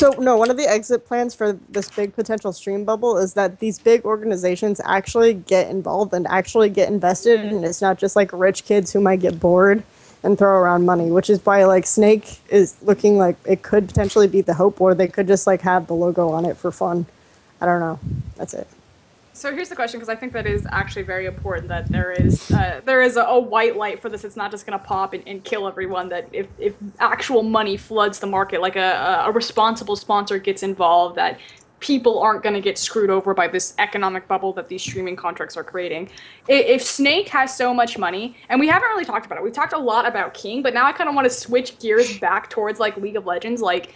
One of the exit plans for this big potential stream bubble is that these big organizations actually get involved and actually get invested, and it's not just like rich kids who might get bored and throw around money, which is why like Snake is looking like it could potentially be the hope, or they could just like have the logo on it for fun. I don't know. That's it. So here's the question, because I think that is actually very important that there is a white light for this. It's not just going to pop and kill everyone. That if actual money floods the market, like a responsible sponsor gets involved, that people aren't going to get screwed over by this economic bubble that these streaming contracts are creating. If Snake has so much money, and we haven't really talked about it, we've talked a lot about King, but now I kind of want to switch gears back towards like League of Legends. Like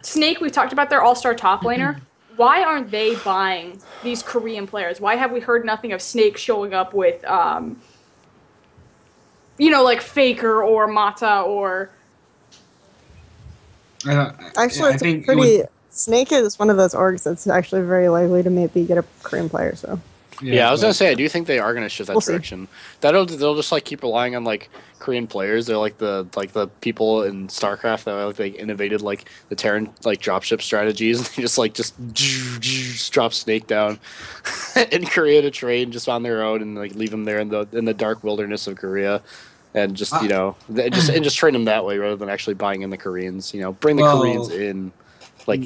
Snake, we've talked about their all-star top laner. Why aren't they buying these Korean players? Why have we heard nothing of Snake showing up with, like Faker or Mata or... Actually, I think Snake is one of those orgs that's actually very likely to maybe get a Korean player, so... Yeah, I was gonna say I do think they are gonna shift that We'll see. direction. They'll just like keep relying on like Korean players. They're like the people in StarCraft that like they innovated like the Terran like dropship strategies. And they just drop Snake down in Korea to train just on their own and like leave them there in the dark wilderness of Korea. And just just train them that way rather than actually buying in the Koreans. Bring the Koreans in, like.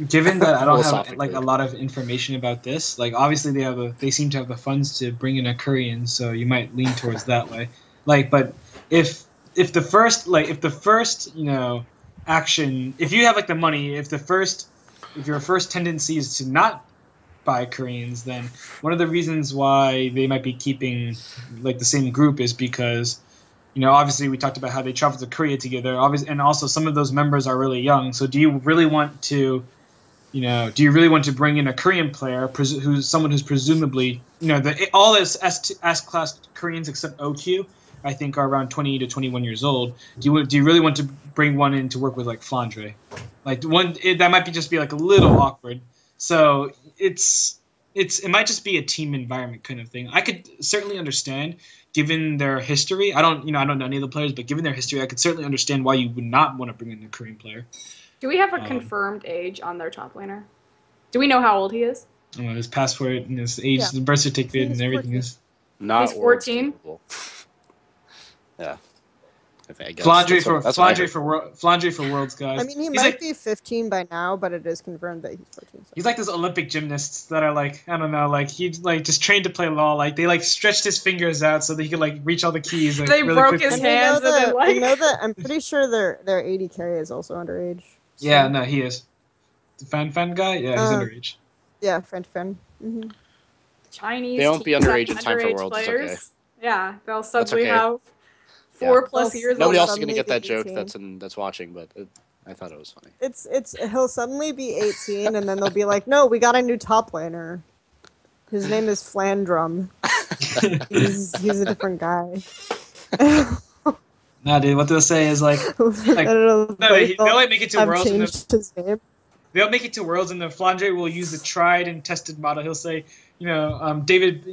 Given that I don't have like a lot of information about this, like obviously they seem to have the funds to bring in a Korean, so you might lean towards that way. Like, but if the first action, if you have like the money, if your first tendency is to not buy Koreans, then one of the reasons why they might be keeping like the same group is because obviously we talked about how they traveled to Korea together, obviously, and also some of those members are really young. So do you really want to bring in a Korean player who's someone who's presumably, all S-class Koreans except OQ, I think, are around 20 to 21 years old. Do you really want to bring one in to work with like Flandre? Like that might just be like a little awkward. So it might just be a team environment kind of thing. I could certainly understand, given their history. I don't know any of the players, but given their history, I could certainly understand why you would not want to bring in a Korean player. Do we have a confirmed age on their top laner? Do we know how old he is? His passport and his age, the birth certificate, and everything 14. is. Not He's 14? Yeah. I guess. Flandre for Worlds, guys. I mean, he might be 15 by now, but it is confirmed that he's 14. So. He's like those Olympic gymnasts that are like, I don't know, like he like just trained to play LoL. Like they like stretched his fingers out so that he could like reach all the keys. Like, They really broke quickly. his And hands. we know that. I'm pretty sure their 80K is also underage. So. Yeah, no, he is. The fan guy, yeah, he's underage. Yeah, French fan. Mm-hmm. Chinese. They won't be teams underage have in time for underage Worlds. It's players. okay. Yeah, they'll suddenly okay. have 4+ years. Nobody They'll else is gonna suddenly get that be joke 18. that's watching, but I thought it was funny. He'll suddenly be 18, and then they'll be like, "No, we got a new top laner. His name is Flandrum. he's a different guy." Nah, dude, what they'll say is like I don't know. they'll make it to Worlds. Changed his name. They'll make it to Worlds, and the Flandre will use the tried and tested model. He'll say, David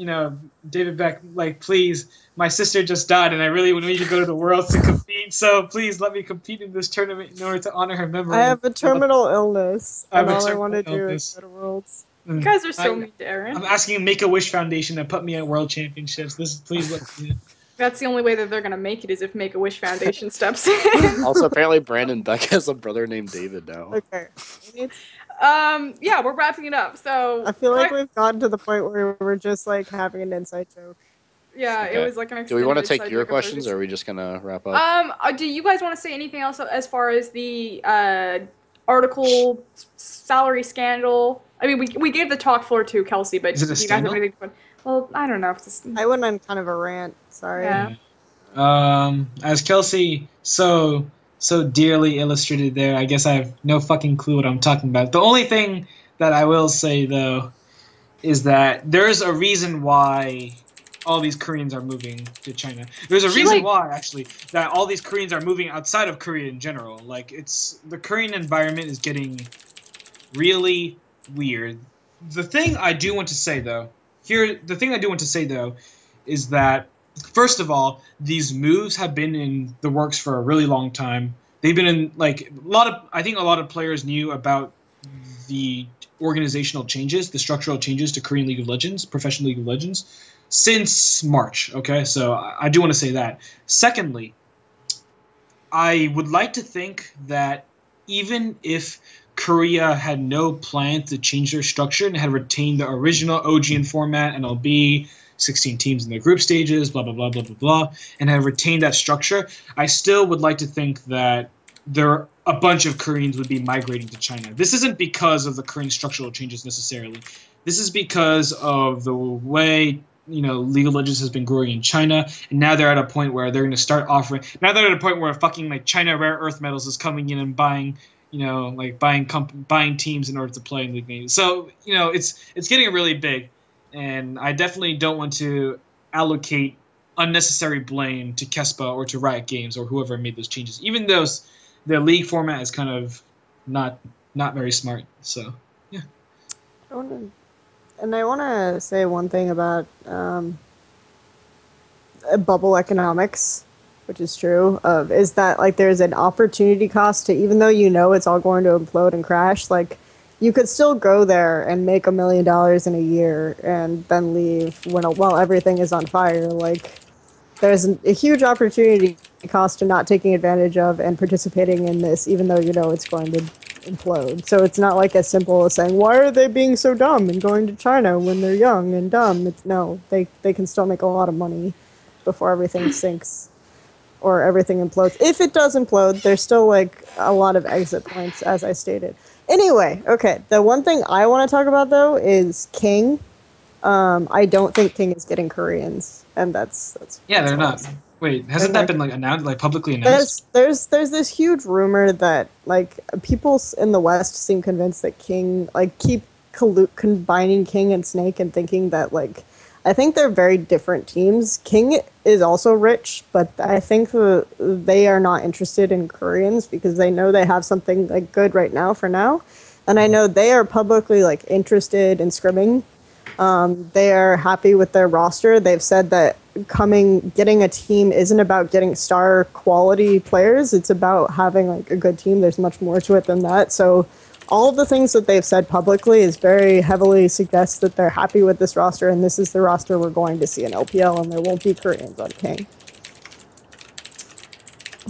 Beck, like, please, my sister just died, and I really need to go to the Worlds to compete. So please let me compete in this tournament in order to honor her memory. I have a terminal illness, and all I want to do illness. is go to Worlds. You guys are so mean to Aaron. I'm asking Make-A-Wish Foundation to put me at World Championships. Please let me in. That's the only way that they're gonna make it is if Make-A-Wish Foundation steps in. Also, apparently, Brandon Beck has a brother named David now. Okay. Yeah, we're wrapping it up. So I feel like we've gotten to the point where we're just like having an inside joke. Yeah, Okay. It was like an. Do we want to extended take your side joke questions, or episode. are we just gonna wrap up? Do you guys want to say anything else as far as the article salary scandal? I mean, we gave the talk floor to Kelsey, but Is it a do you guys have scandal? anything to put? Well, I don't know if this. I went on kind of a rant. Sorry. Yeah. As Kelsey so dearly illustrated there, I guess I have no fucking clue what I'm talking about. The only thing that I will say, though, is that there's a reason why all these Koreans are moving to China. There's a reason why, actually, that all these Koreans are moving outside of Korea in general. Like, the Korean environment is getting really weird. The thing I do want to say, though, is that, first of all, these moves have been in the works for a really long time. They've been in, like, I think a lot of players knew about the organizational changes, the structural changes to Korean League of Legends, Professional League of Legends, since March, okay? So I do want to say that. Secondly, I would like to think that even if Korea had no plan to change their structure and had retained the original OGN format, MLB, 16 teams in the group stages, blah, blah, blah, blah, blah, blah, and had retained that structure, I still would like to think that a bunch of Koreans would be migrating to China. This isn't because of the Korean structural changes necessarily. This is because of the way League of Legends has been growing in China, and now they're at a point where they're going to start offering. Now they're at a point where fucking like China Rare Earth Metals is coming in and buying, like buying teams in order to play in League games. So it's getting really big, and I definitely don't want to allocate unnecessary blame to Kespa or to Riot Games or whoever made those changes, even though the league format is kind of not very smart. So yeah. And I want to say one thing about bubble economics, which is true, is that like there's an opportunity cost to, even though it's all going to implode and crash, like you could still go there and make $1 million in a year and then leave while everything is on fire. Like there's a huge opportunity cost to not taking advantage of and participating in this, even though it's going to implode. So it's not like as simple as saying, why are they being so dumb and going to China when they're young and dumb? It's no, they can still make a lot of money before everything sinks or everything implodes. If it does implode, there's still like a lot of exit points, as I stated. Anyway, okay, the one thing I want to talk about though is King. I don't think King is getting Koreans, and that's Yeah, they're all I'm not. saying. Wait, hasn't that been like announced, like publicly announced? There's this huge rumor that like people in the West seem convinced that King like keep combining King and Snake and thinking that like I think they're very different teams. King is also rich, but I think they are not interested in Koreans because they know they have something like good right now for now, and I know they are publicly like interested in scrimming. They are happy with their roster. They've said that getting a team isn't about getting star quality players. It's about having like a good team. There's much more to it than that. So all of the things that they've said publicly is very heavily suggests that they're happy with this roster, and this is the roster we're going to see in LPL, and there won't be Koreans on King.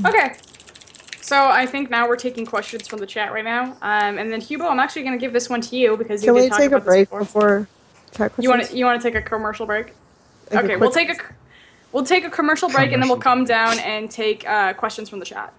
Okay. So I think now we're taking questions from the chat right now. And then Hugo, I'm actually going to give this one to you because you Can did we talk take a about this break before. before chat questions? You want to take a commercial break? Like Okay, a quick we'll take a commercial break and then we'll Commercial come down and take questions from the chat.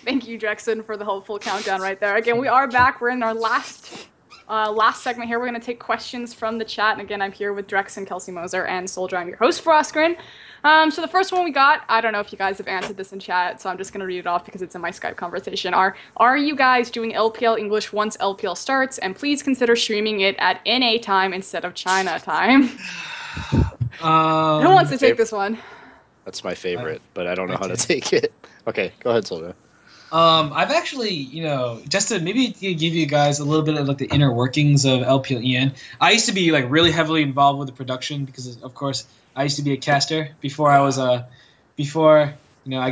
Thank you, Jackson, for the helpful countdown right there. Again, we are back. We're in our last segment here. We're going to take questions from the chat. And again, I'm here with Drexen, Kelsey Moser, and Soldier. I'm your host for Oscarin. So the first one we got, I don't know if you guys have answered this in chat, so I'm just going to read it off because it's in my Skype conversation. Are you guys doing LPL English once LPL starts? And please consider streaming it at NA time instead of China time. Who wants to take this one? That's my favorite, but I don't know how to take it. Okay, go ahead, Soldier. I've actually, just to maybe give you guys a little bit of like the inner workings of LPL EN. I used to be like really heavily involved with the production because, of course, I used to be a caster before I was I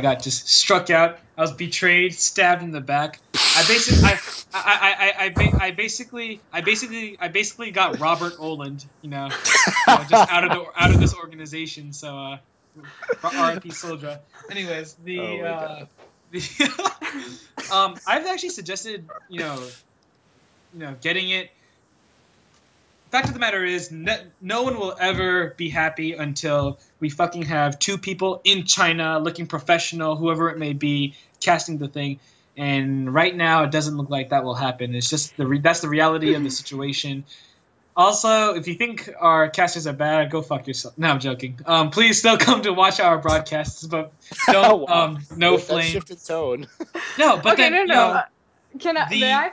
got just struck out. I was betrayed, stabbed in the back. I basically got Robert Oland, just out of this organization. So, R.I.P. Soldier. Anyways, I've actually suggested, getting it. Fact of the matter is, no one will ever be happy until we fucking have 2 people in China looking professional, whoever it may be, casting the thing. And right now, it doesn't look like that will happen. It's just that's the reality of the situation. Also, if you think our casters are bad, go fuck yourself. No, I'm joking. Please still come to watch our broadcasts, but don't. No flame. That shifted tone. No, but okay, then no. May I?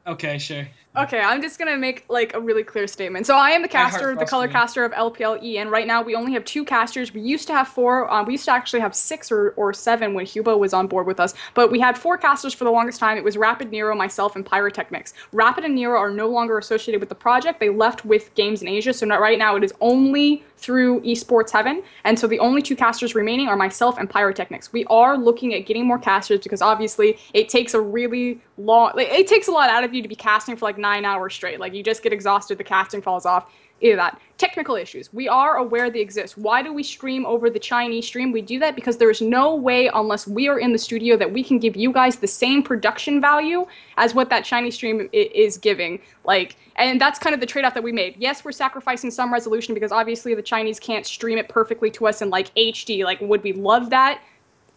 Okay, sure. Okay, I'm just gonna make like a really clear statement. So I am the caster, the color caster of LPL EN. Right now, we only have 2 casters. We used to have 4. We used to actually have 6 or 7 when Hubo was on board with us. But we had 4 casters for the longest time. It was Rapid, Nero, myself, and Pyrotechnics. Rapid and Nero are no longer associated with the project. They left with Games in Asia. So right now, it is only through Esports Heaven. And so the only 2 casters remaining are myself and Pyrotechnics. We are looking at getting more casters because obviously it takes a really long, it takes a lot out of you to be casting for like 9 hours straight. Like you just get exhausted, the casting falls off. Either that. Technical issues. We are aware they exist. Why do we stream over the Chinese stream? We do that because there is no way, unless we are in the studio, that we can give you guys the same production value as what that Chinese stream is giving. And that's kind of the trade-off that we made. Yes, we're sacrificing some resolution because obviously the Chinese can't stream it perfectly to us in like HD. Like, would we love that?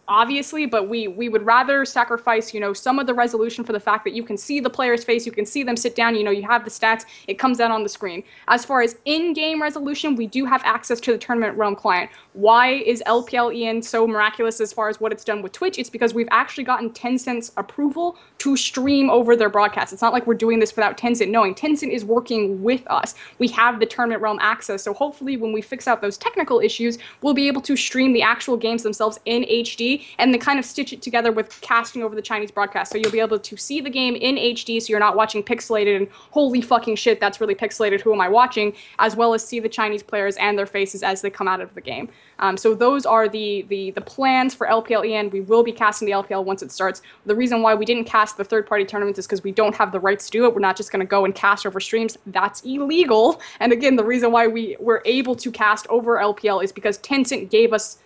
Obviously, but we would rather sacrifice, some of the resolution for the fact that you can see the player's face, you can see them sit down, you have the stats, it comes out on the screen. As far as in-game resolution, we do have access to the Tournament Realm client. Why is LPL EN so miraculous as far as what it's done with Twitch? It's because we've actually gotten Tencent's approval to stream over their broadcast. It's not like we're doing this without Tencent knowing. Tencent is working with us. We have the Tournament Realm access, so hopefully when we fix out those technical issues, we'll be able to stream the actual games themselves in HD and then kind of stitch it together with casting over the Chinese broadcast. So you'll be able to see the game in HD, so you're not watching pixelated and holy fucking shit, that's really pixelated, who am I watching? As well as see the Chinese players and their faces as they come out of the game. So those are the plans for LPL EN. We will be casting the LPL once it starts. The reason why we didn't cast the third-party tournaments is because we don't have the rights to do it. We're not just going to go and cast over streams. That's illegal. And again, the reason why we were able to cast over LPL is because Tencent gave us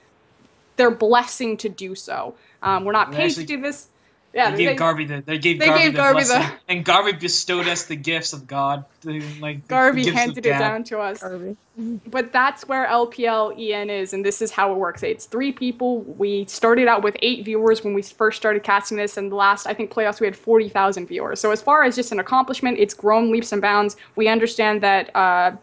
their blessing to do so. We're not paid to do this. Yeah, they gave Garvey the blessing, and Garvey bestowed us the gifts of God. Garvey handed it down to us. But that's where LPL EN is, and this is how it works. It's 3 people. We started out with 8 viewers when we first started casting this, and the last, I think, playoffs we had 40,000 viewers. So as far as just an accomplishment, it's grown leaps and bounds. We understand that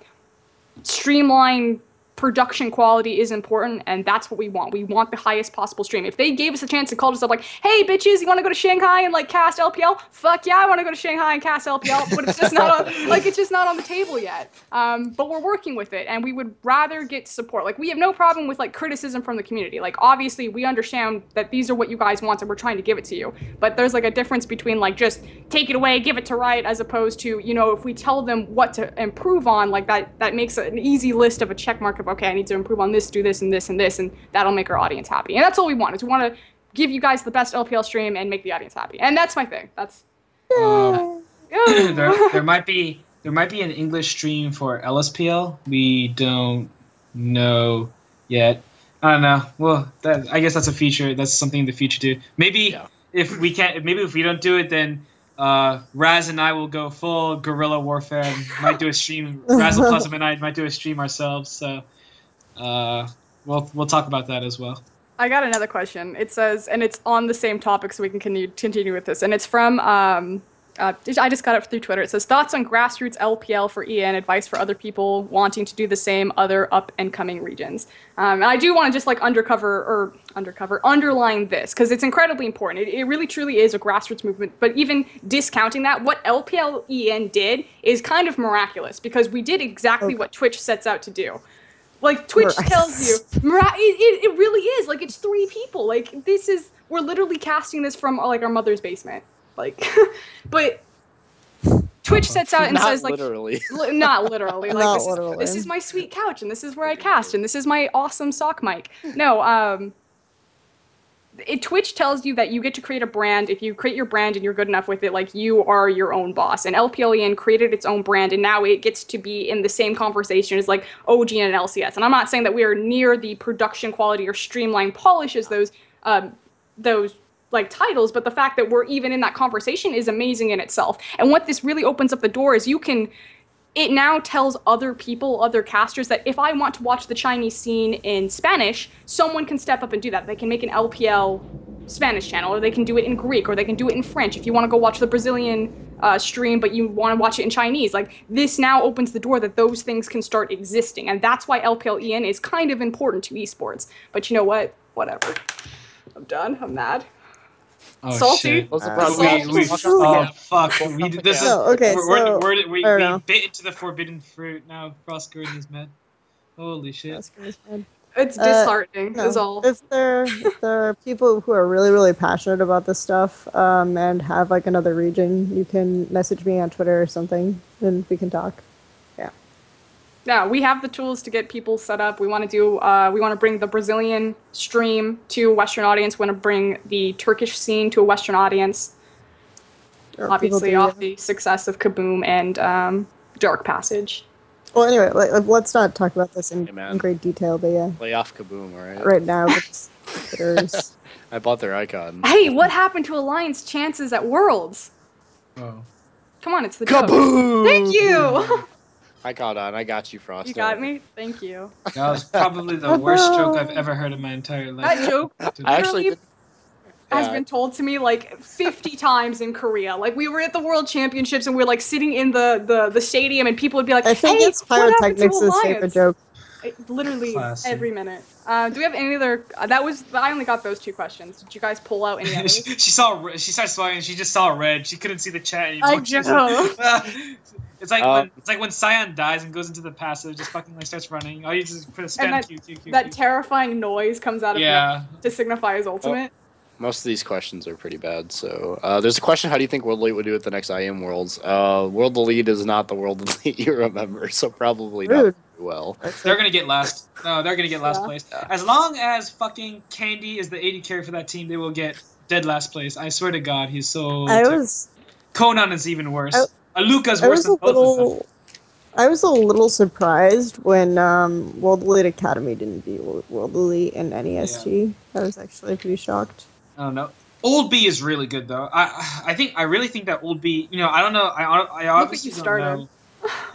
streamline production quality is important, and that's what we want. We want the highest possible stream. If they gave us a chance and called us up like, hey bitches, you want to go to Shanghai and cast LPL? Fuck yeah, I want to go to Shanghai and cast LPL, but it's just not on, it's just not on the table yet. But we're working with it, and we would rather get support. We have no problem with criticism from the community. Obviously we understand that these are what you guys want and we're trying to give it to you. But there's a difference between just take it away, give it to Riot, as opposed to, if we tell them what to improve on, that makes an easy list of a check mark of, okay, I need to improve on this, do this, and this, and this, and that'll make our audience happy. And that's all we want, is we want to give you guys the best LPL stream and make the audience happy. And that's my thing. That's... there might be an English stream for LSPL. We don't know yet. I don't know. Well, I guess that's a feature. That's something in the future too. Maybe if we don't do it, then Raz and I will go full guerrilla warfare and might do a stream. Razzleplasm and I might do a stream ourselves. So we'll talk about that as well. I got another question. It says, and it's on the same topic, so we can continue with this. And it's from, I just got it through Twitter. It says, thoughts on Grassroots LPL for EN, advice for other people wanting to do the same other up-and-coming regions. And I do want to just like underline this, because it's incredibly important. It really truly is a grassroots movement, but even discounting that, what LPL EN did is kind of miraculous, because we did exactly what Twitch sets out to do. Like, Twitch tells you, it really is. Like, it's 3 people. Like, we're literally casting this from, like, our mother's basement. Like, but Twitch sets out and Not says, like, literally. Not literally. Like, Not literally. This is my sweet couch, and this is where I cast, and this is my awesome sock mic. No, Twitch tells you that you get to create a brand. If you create your brand and you're good enough with it, like, you are your own boss. And LPLEN created its own brand, and now it gets to be in the same conversation as, like, OG and LCS. And I'm not saying that we are near the production quality or streamlined polish as those like titles, but the fact that we're even in that conversation is amazing in itself. And what this really opens up the door is it now tells other people, other casters, that if I want to watch the Chinese scene in Spanish, someone can step up and do that. They can make an LPL Spanish channel, or they can do it in Greek, or they can do it in French. If you want to go watch the Brazilian stream, but you want to watch it in Chinese, like, this now opens the door that those things can start existing. And that's why LPL-EN is kind of important to esports. But you know what? Whatever. I'm done. I'm mad. Oh, Salty. shit. What's the Oh, fuck. We bit into the forbidden fruit. Now Prosper is mad. Holy shit. It's disheartening, is all. If there are people who are really, really passionate about this stuff, and have like another region, you can message me on Twitter or something, and we can talk. Yeah, we have the tools to get people set up. We want to bring the Brazilian stream to a Western audience. We want to bring the Turkish scene to a Western audience. Obviously, off the success of Kaboom and Dark Passage. Well, anyway, let's not talk about this in great detail, but yeah. Lay off Kaboom, alright? Right now, but I bought their icon. Hey, what happened to Alliance chances at Worlds? Oh. Come on, it's the Kaboom! Thank you! I caught on. I got you, Frost. You got me? Thank you. That was probably the worst joke I've ever heard in my entire life. That joke I actually has been told to me like 50 times in Korea. Like, we were at the World Championships and we were like sitting in the stadium, and people would be like, I think hey, it's Pyrotechnics' favorite joke. Literally Classic. every minute. Do we have any other? I only got those 2 questions. Did you guys pull out any others? She started sweating. She just saw red. She couldn't see the chat anymore. I know. It's like when Cyan dies and goes into the passive, just fucking like starts running. All you just put a spam Q. That terrifying noise comes out of him to signify his ultimate. Most of these questions are pretty bad. So there's a question: how do you think World Elite would do at the next IM Worlds? World Elite is not the World Elite you remember, so probably not very well. They're gonna get last. No, they're gonna get last place. As long as fucking Candy is the AD carry for that team, they will get dead last place. I swear to God, he's so. Conan is even worse. Luca's worse than both of them. I was a little surprised when World Elite Academy didn't beat World Elite in NEST. Yeah. I was actually pretty shocked. I don't know. Old B is really good though. I really think that Old B. You know, I don't know. I obviously don't know.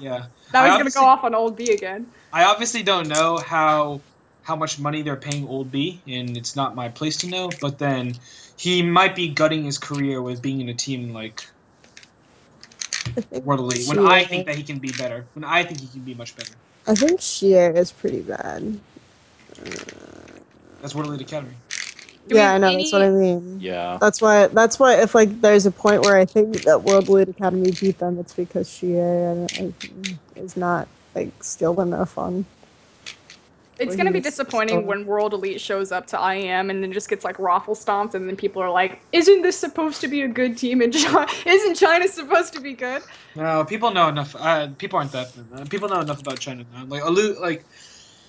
Yeah. Now he's gonna go off on Old B again. I obviously don't know how much money they're paying Old B, and it's not my place to know. But then he might be gutting his career with being in a team like World Elite. When I think that he can be better. When I think he can be much better. I think Shia is pretty bad. That's World Elite Academy. Yeah, I know. That's what I mean. Yeah. That's why. If like there's a point where I think that World Elite Academy beat them, it's because Shia is not like skilled enough on. It's gonna be disappointing when World Elite shows up to IEM and then just gets like raffle stomped, and then people are like, "Isn't this supposed to be a good team? And isn't China supposed to be good?" No, people know enough. People aren't that. People know enough about China now. Like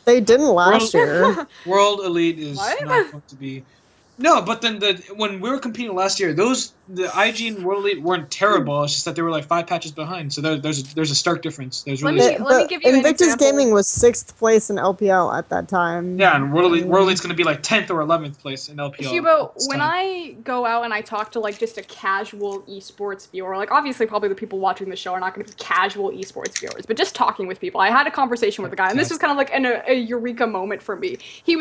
they didn't last year. World Elite is not going to be. No, but then when we were competing last year, the IG and World Elite weren't terrible. It's just that they were like 5 patches behind. So there's a stark difference. There's Let really me give you an Invictus example. Gaming was 6th place in LPL at that time. yeah, and World Elite's going to be like 10th or 11th place in LPL. Hugo, when I go out and I talk to like just a casual esports viewer, like obviously probably the people watching the show are not going to be casual esports viewers, but just talking with people, I had a conversation with a guy, and this was kind of like a eureka moment for me. I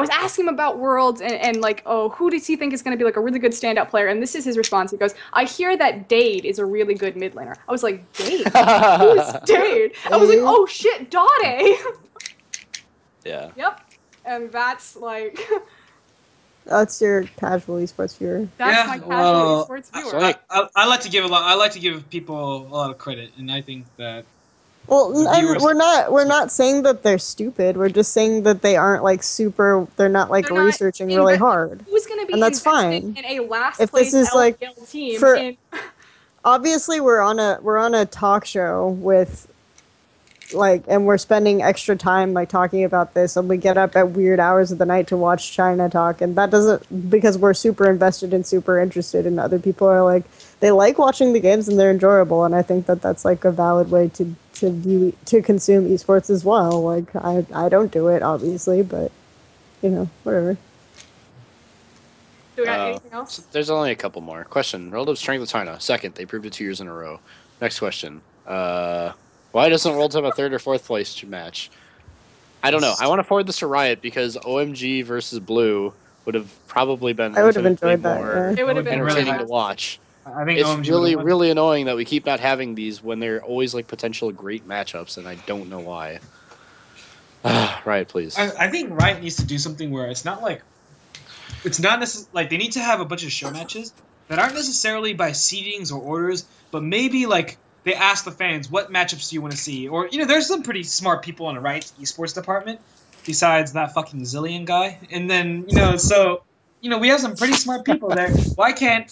was asking him about Worlds and like, oh, who does he think is going to be like a really good standout player? And this is his response. He goes, I hear that Dade is a really good mid laner. I was like, Dade? Who's Dade? I was like, oh shit, Dade. Yeah. Yep. And that's like... That's your casual esports viewer. That's my casual esports viewer. I like to give I like to give people a lot of credit, and I think that. Well, and we're not saying that they're stupid. We're just saying that they aren't like super. They're not like researching really hard. Who's going to be and that's fine. In a last if place this is like team obviously we're on a talk show with like, and we're spending extra time like talking about this, and we get up at weird hours of the night to watch China talk, and that doesn't, because we're super invested and super interested, and other people are like, they like watching the games and they're enjoyable, and I think that that's like a valid way to consume esports as well. Like I don't do it obviously, but you know, whatever. Do we got anything else? There's only a couple more. Question: relative strength of China. Second, they proved it 2 years in a row. Next question. Why doesn't Worlds have a 3rd or 4th place match? I don't know. I want to forward this to Riot because OMG versus Blue would have probably been. I would have enjoyed that. Yeah. It would have been entertaining really to watch. I think It's OMG really annoying that we keep not having these when they're always like potential great matchups, and I don't know why. Riot, please. I think Riot needs to do something where it's not necessarily like they need to have a bunch of show matches that aren't necessarily by seedings or orders, but maybe like they ask the fans, what matchups do you want to see? Or, you know, there's some pretty smart people in the Riot esports department besides that fucking Zillion guy. And then, you know, so, you know, we have some pretty smart people there. Why can't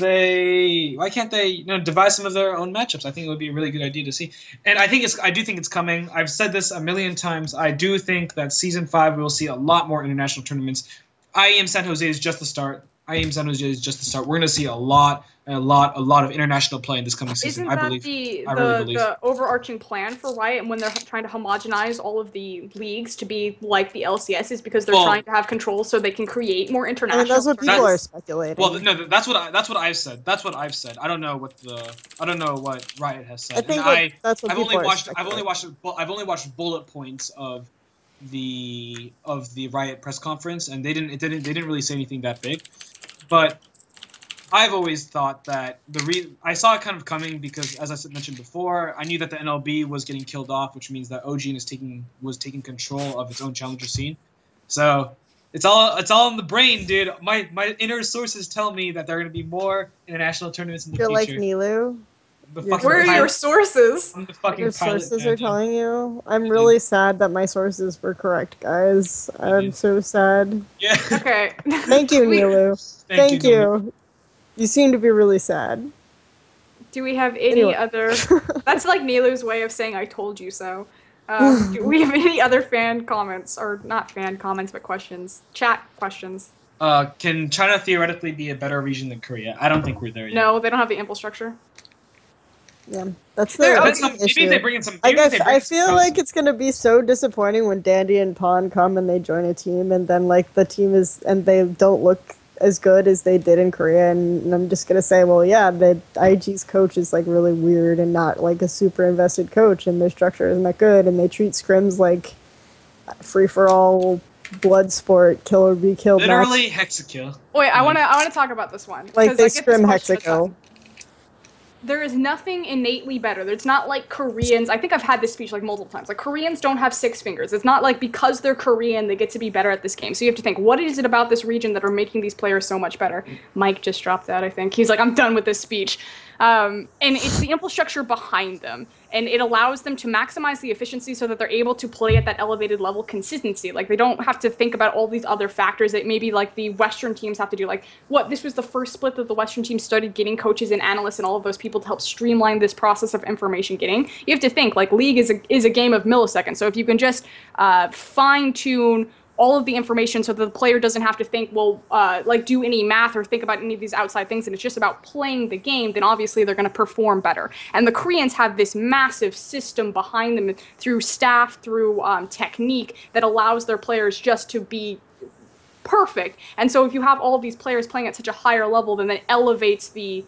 they, you know, devise some of their own matchups? I think it would be a really good idea to see. And I do think it's coming. I've said this a million times. I do think that Season 5 we will see a lot more international tournaments. IEM San Jose is just the start. We're going to see a lot of international play in this coming season. Isn't that I really believe the overarching plan for Riot when they're trying to homogenize all of the leagues to be like the LCS is because they're trying to have control so they can create more international. I mean, that's what people are speculating. Well, no, that's what I've said. That's what I've said. I don't know what Riot has said. I think that's what I've only watched bullet points of the Riot press conference, and they didn't really say anything that big. But I've always thought that I saw it kind of coming because, as I mentioned before, I knew that the NLB was getting killed off, which means that OG was taking control of its own challenger scene. So it's all in the brain, dude. My inner sources tell me that there are going to be more international tournaments in the future. You're like Nilu. Where are your sources? Your sources are telling you. I'm really sad that my sources were correct, guys. I'm so sad. Yeah. Okay. Thank you, Nilu. Thank you. You seem to be really sad. Do we have any other... That's like Nilu's way of saying I told you so. Do we have any other fan comments? Or not fan comments, but questions. Chat questions. Can China theoretically be a better region than Korea? I don't think we're there yet. No, they don't have the infrastructure. Yeah, that's the issue. Maybe they bring in some. I feel like it's gonna be so disappointing when Dandy and Pawn come and they join a team, and then like the team they don't look as good as they did in Korea, and I'm just gonna say, well, yeah, the IG's coach is like really weird and not like a super invested coach, and their structure isn't that good, and they treat scrims like free for all blood sport, kill or be killed. Literally hexakill. Wait, I wanna talk about this one. Like they scrim hexakill. There is nothing innately better. It's not like Koreans. I think I've had this speech like multiple times. Like Koreans don't have 6 fingers. It's not like because they're Korean they get to be better at this game. So you have to think, what is it about this region that are making these players so much better? Mike just dropped that, I think. He's like, I'm done with this speech. And it's the infrastructure behind them. And it allows them to maximize the efficiency so that they're able to play at that elevated level consistency. Like, they don't have to think about all these other factors that maybe, like, the Western teams have to do. Like, this was the first split that the Western teams started getting coaches and analysts and all of those people to help streamline this process of information getting. You have to think, like, League is a game of milliseconds. So if you can just fine-tune all of the information so that the player doesn't have to think, well, like do any math or think about any of these outside things, and it's just about playing the game, then obviously they're going to perform better. And the Koreans have this massive system behind them through staff, through technique, that allows their players just to be perfect. And so if you have all of these players playing at such a higher level, then that elevates the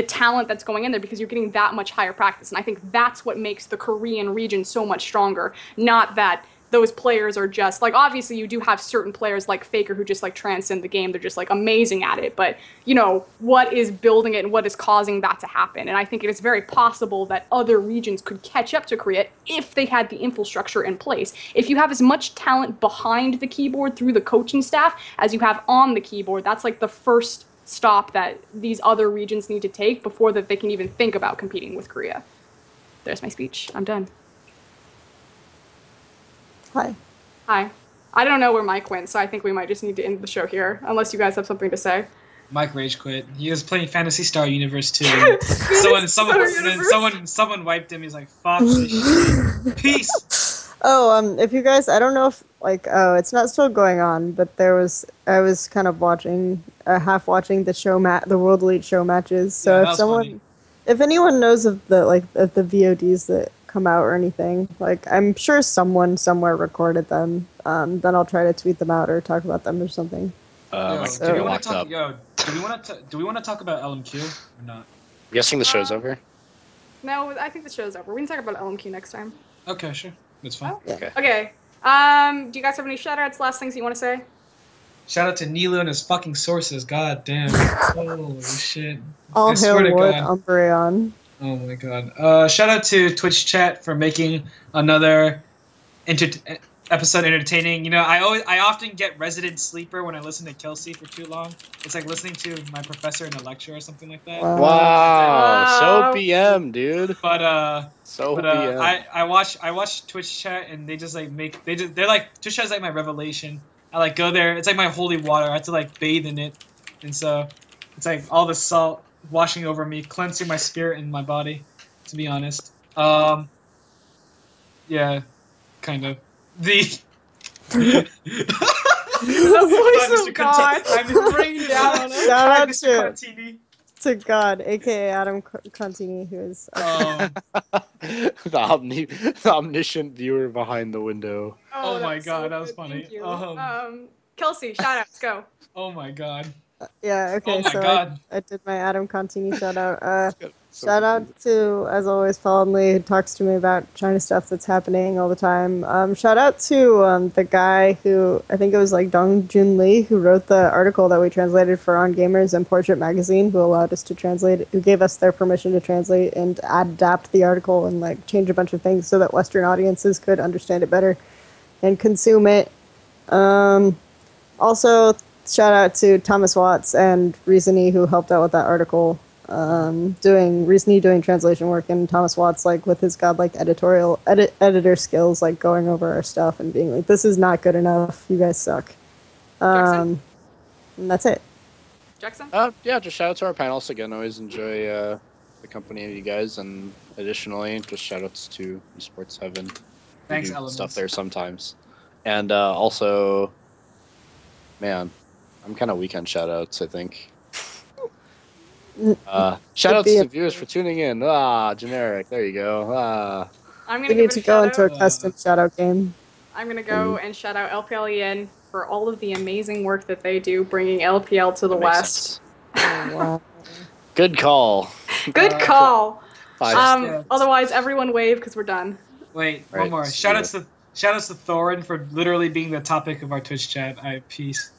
talent that's going in there, because you're getting that much higher practice. And I think that's what makes the Korean region so much stronger. Not that those players are just like, obviously you do have certain players like Faker who just like transcend the game. They're just like amazing at it. But you know, what is building it and what is causing that to happen? And I think it is very possible that other regions could catch up to Korea if they had the infrastructure in place. If you have as much talent behind the keyboard through the coaching staff as you have on the keyboard, that's like the first stop that these other regions need to take before that they can even think about competing with Korea. There's my speech. I'm done. Hi. Hi. I don't know where Mike went, so I think we might just need to end the show here, unless you guys have something to say. Mike rage quit. He was playing Phantasy Star Universe 2. Someone wiped him. He's like, "Fuck this shit. Peace." Oh, if you guys, I don't know if it's not still going on, but I was kind of watching, half watching the World Elite show matches. So yeah, if anyone knows of the VODs that come out or anything, like I'm sure someone somewhere recorded them, then I'll try to tweet them out or talk about them or something. Do we want to talk about LMQ or not? I'm guessing the show's over. No, I think the show's over. We can talk about LMQ next time. Okay, sure. That's fine. Oh, yeah. Okay. Do you guys have any shout-outs, last things you want to say? Shout out to Nilu and his fucking sources. God damn. Holy shit. All I swear hail to Lord God. Umbreon. Oh my God. Shout out to Twitch chat for making another episode entertaining. You know, I often get resident sleeper when I listen to Kelsey for too long. It's like listening to my professor in a lecture or something like that. Wow. So BM, dude. But BM. I watch Twitch chat and they just like they're like, Twitch chat is like my revelation. I like go there. It's like my holy water. I have to like bathe in it, and so it's like all the salt washing over me, cleansing my spirit and my body. To be honest, yeah, kind of. The voice of God. I'm bringing down. Shout out Mr. Contini. to God, aka Adam Contini, who is the omniscient viewer behind the window. Oh my that's God, so that was good. funny. Thank you. Kelsey, shout-outs, go. Oh my God. yeah, okay, Oh my so God. I did my Adam Contini shout out. So Shout out to, as always, Fallonly, who talks to me about China stuff that's happening all the time. Shout out to the guy who, I think it was like DeanGoong Lee, who wrote the article that we translated for On Gamers and Portrait Magazine, who allowed us to translate, who gave us their permission to translate and adapt the article and like change a bunch of things so that Western audiences could understand it better and consume it. Also, shout out to Thomas Watts and Reasony, who helped out with that article. Reasony doing translation work, and Thomas Watts like with his godlike editor skills, like going over our stuff and being like, this is not good enough, you guys suck. And that's it. Jackson? Yeah, just shout out to our panelists again. Always enjoy the company of you guys, and additionally, just shout outs to Esports Heaven. Thanks, do Elements. stuff there sometimes. And also, man, I'm kind of weak on shout outs, I think. Shout outs to viewers for tuning in. Generic. There you go. I'm We gonna need to go into a custom shout out game. I'm gonna go and shout out LPLEN for all of the amazing work that they do, bringing LPL to the That makes West. sense. Wow. Good call. Good call. Yeah. Otherwise, everyone wave because we're done. Wait, Right, one more. see Shout outs to Thorin for literally being the topic of our Twitch chat. Peace.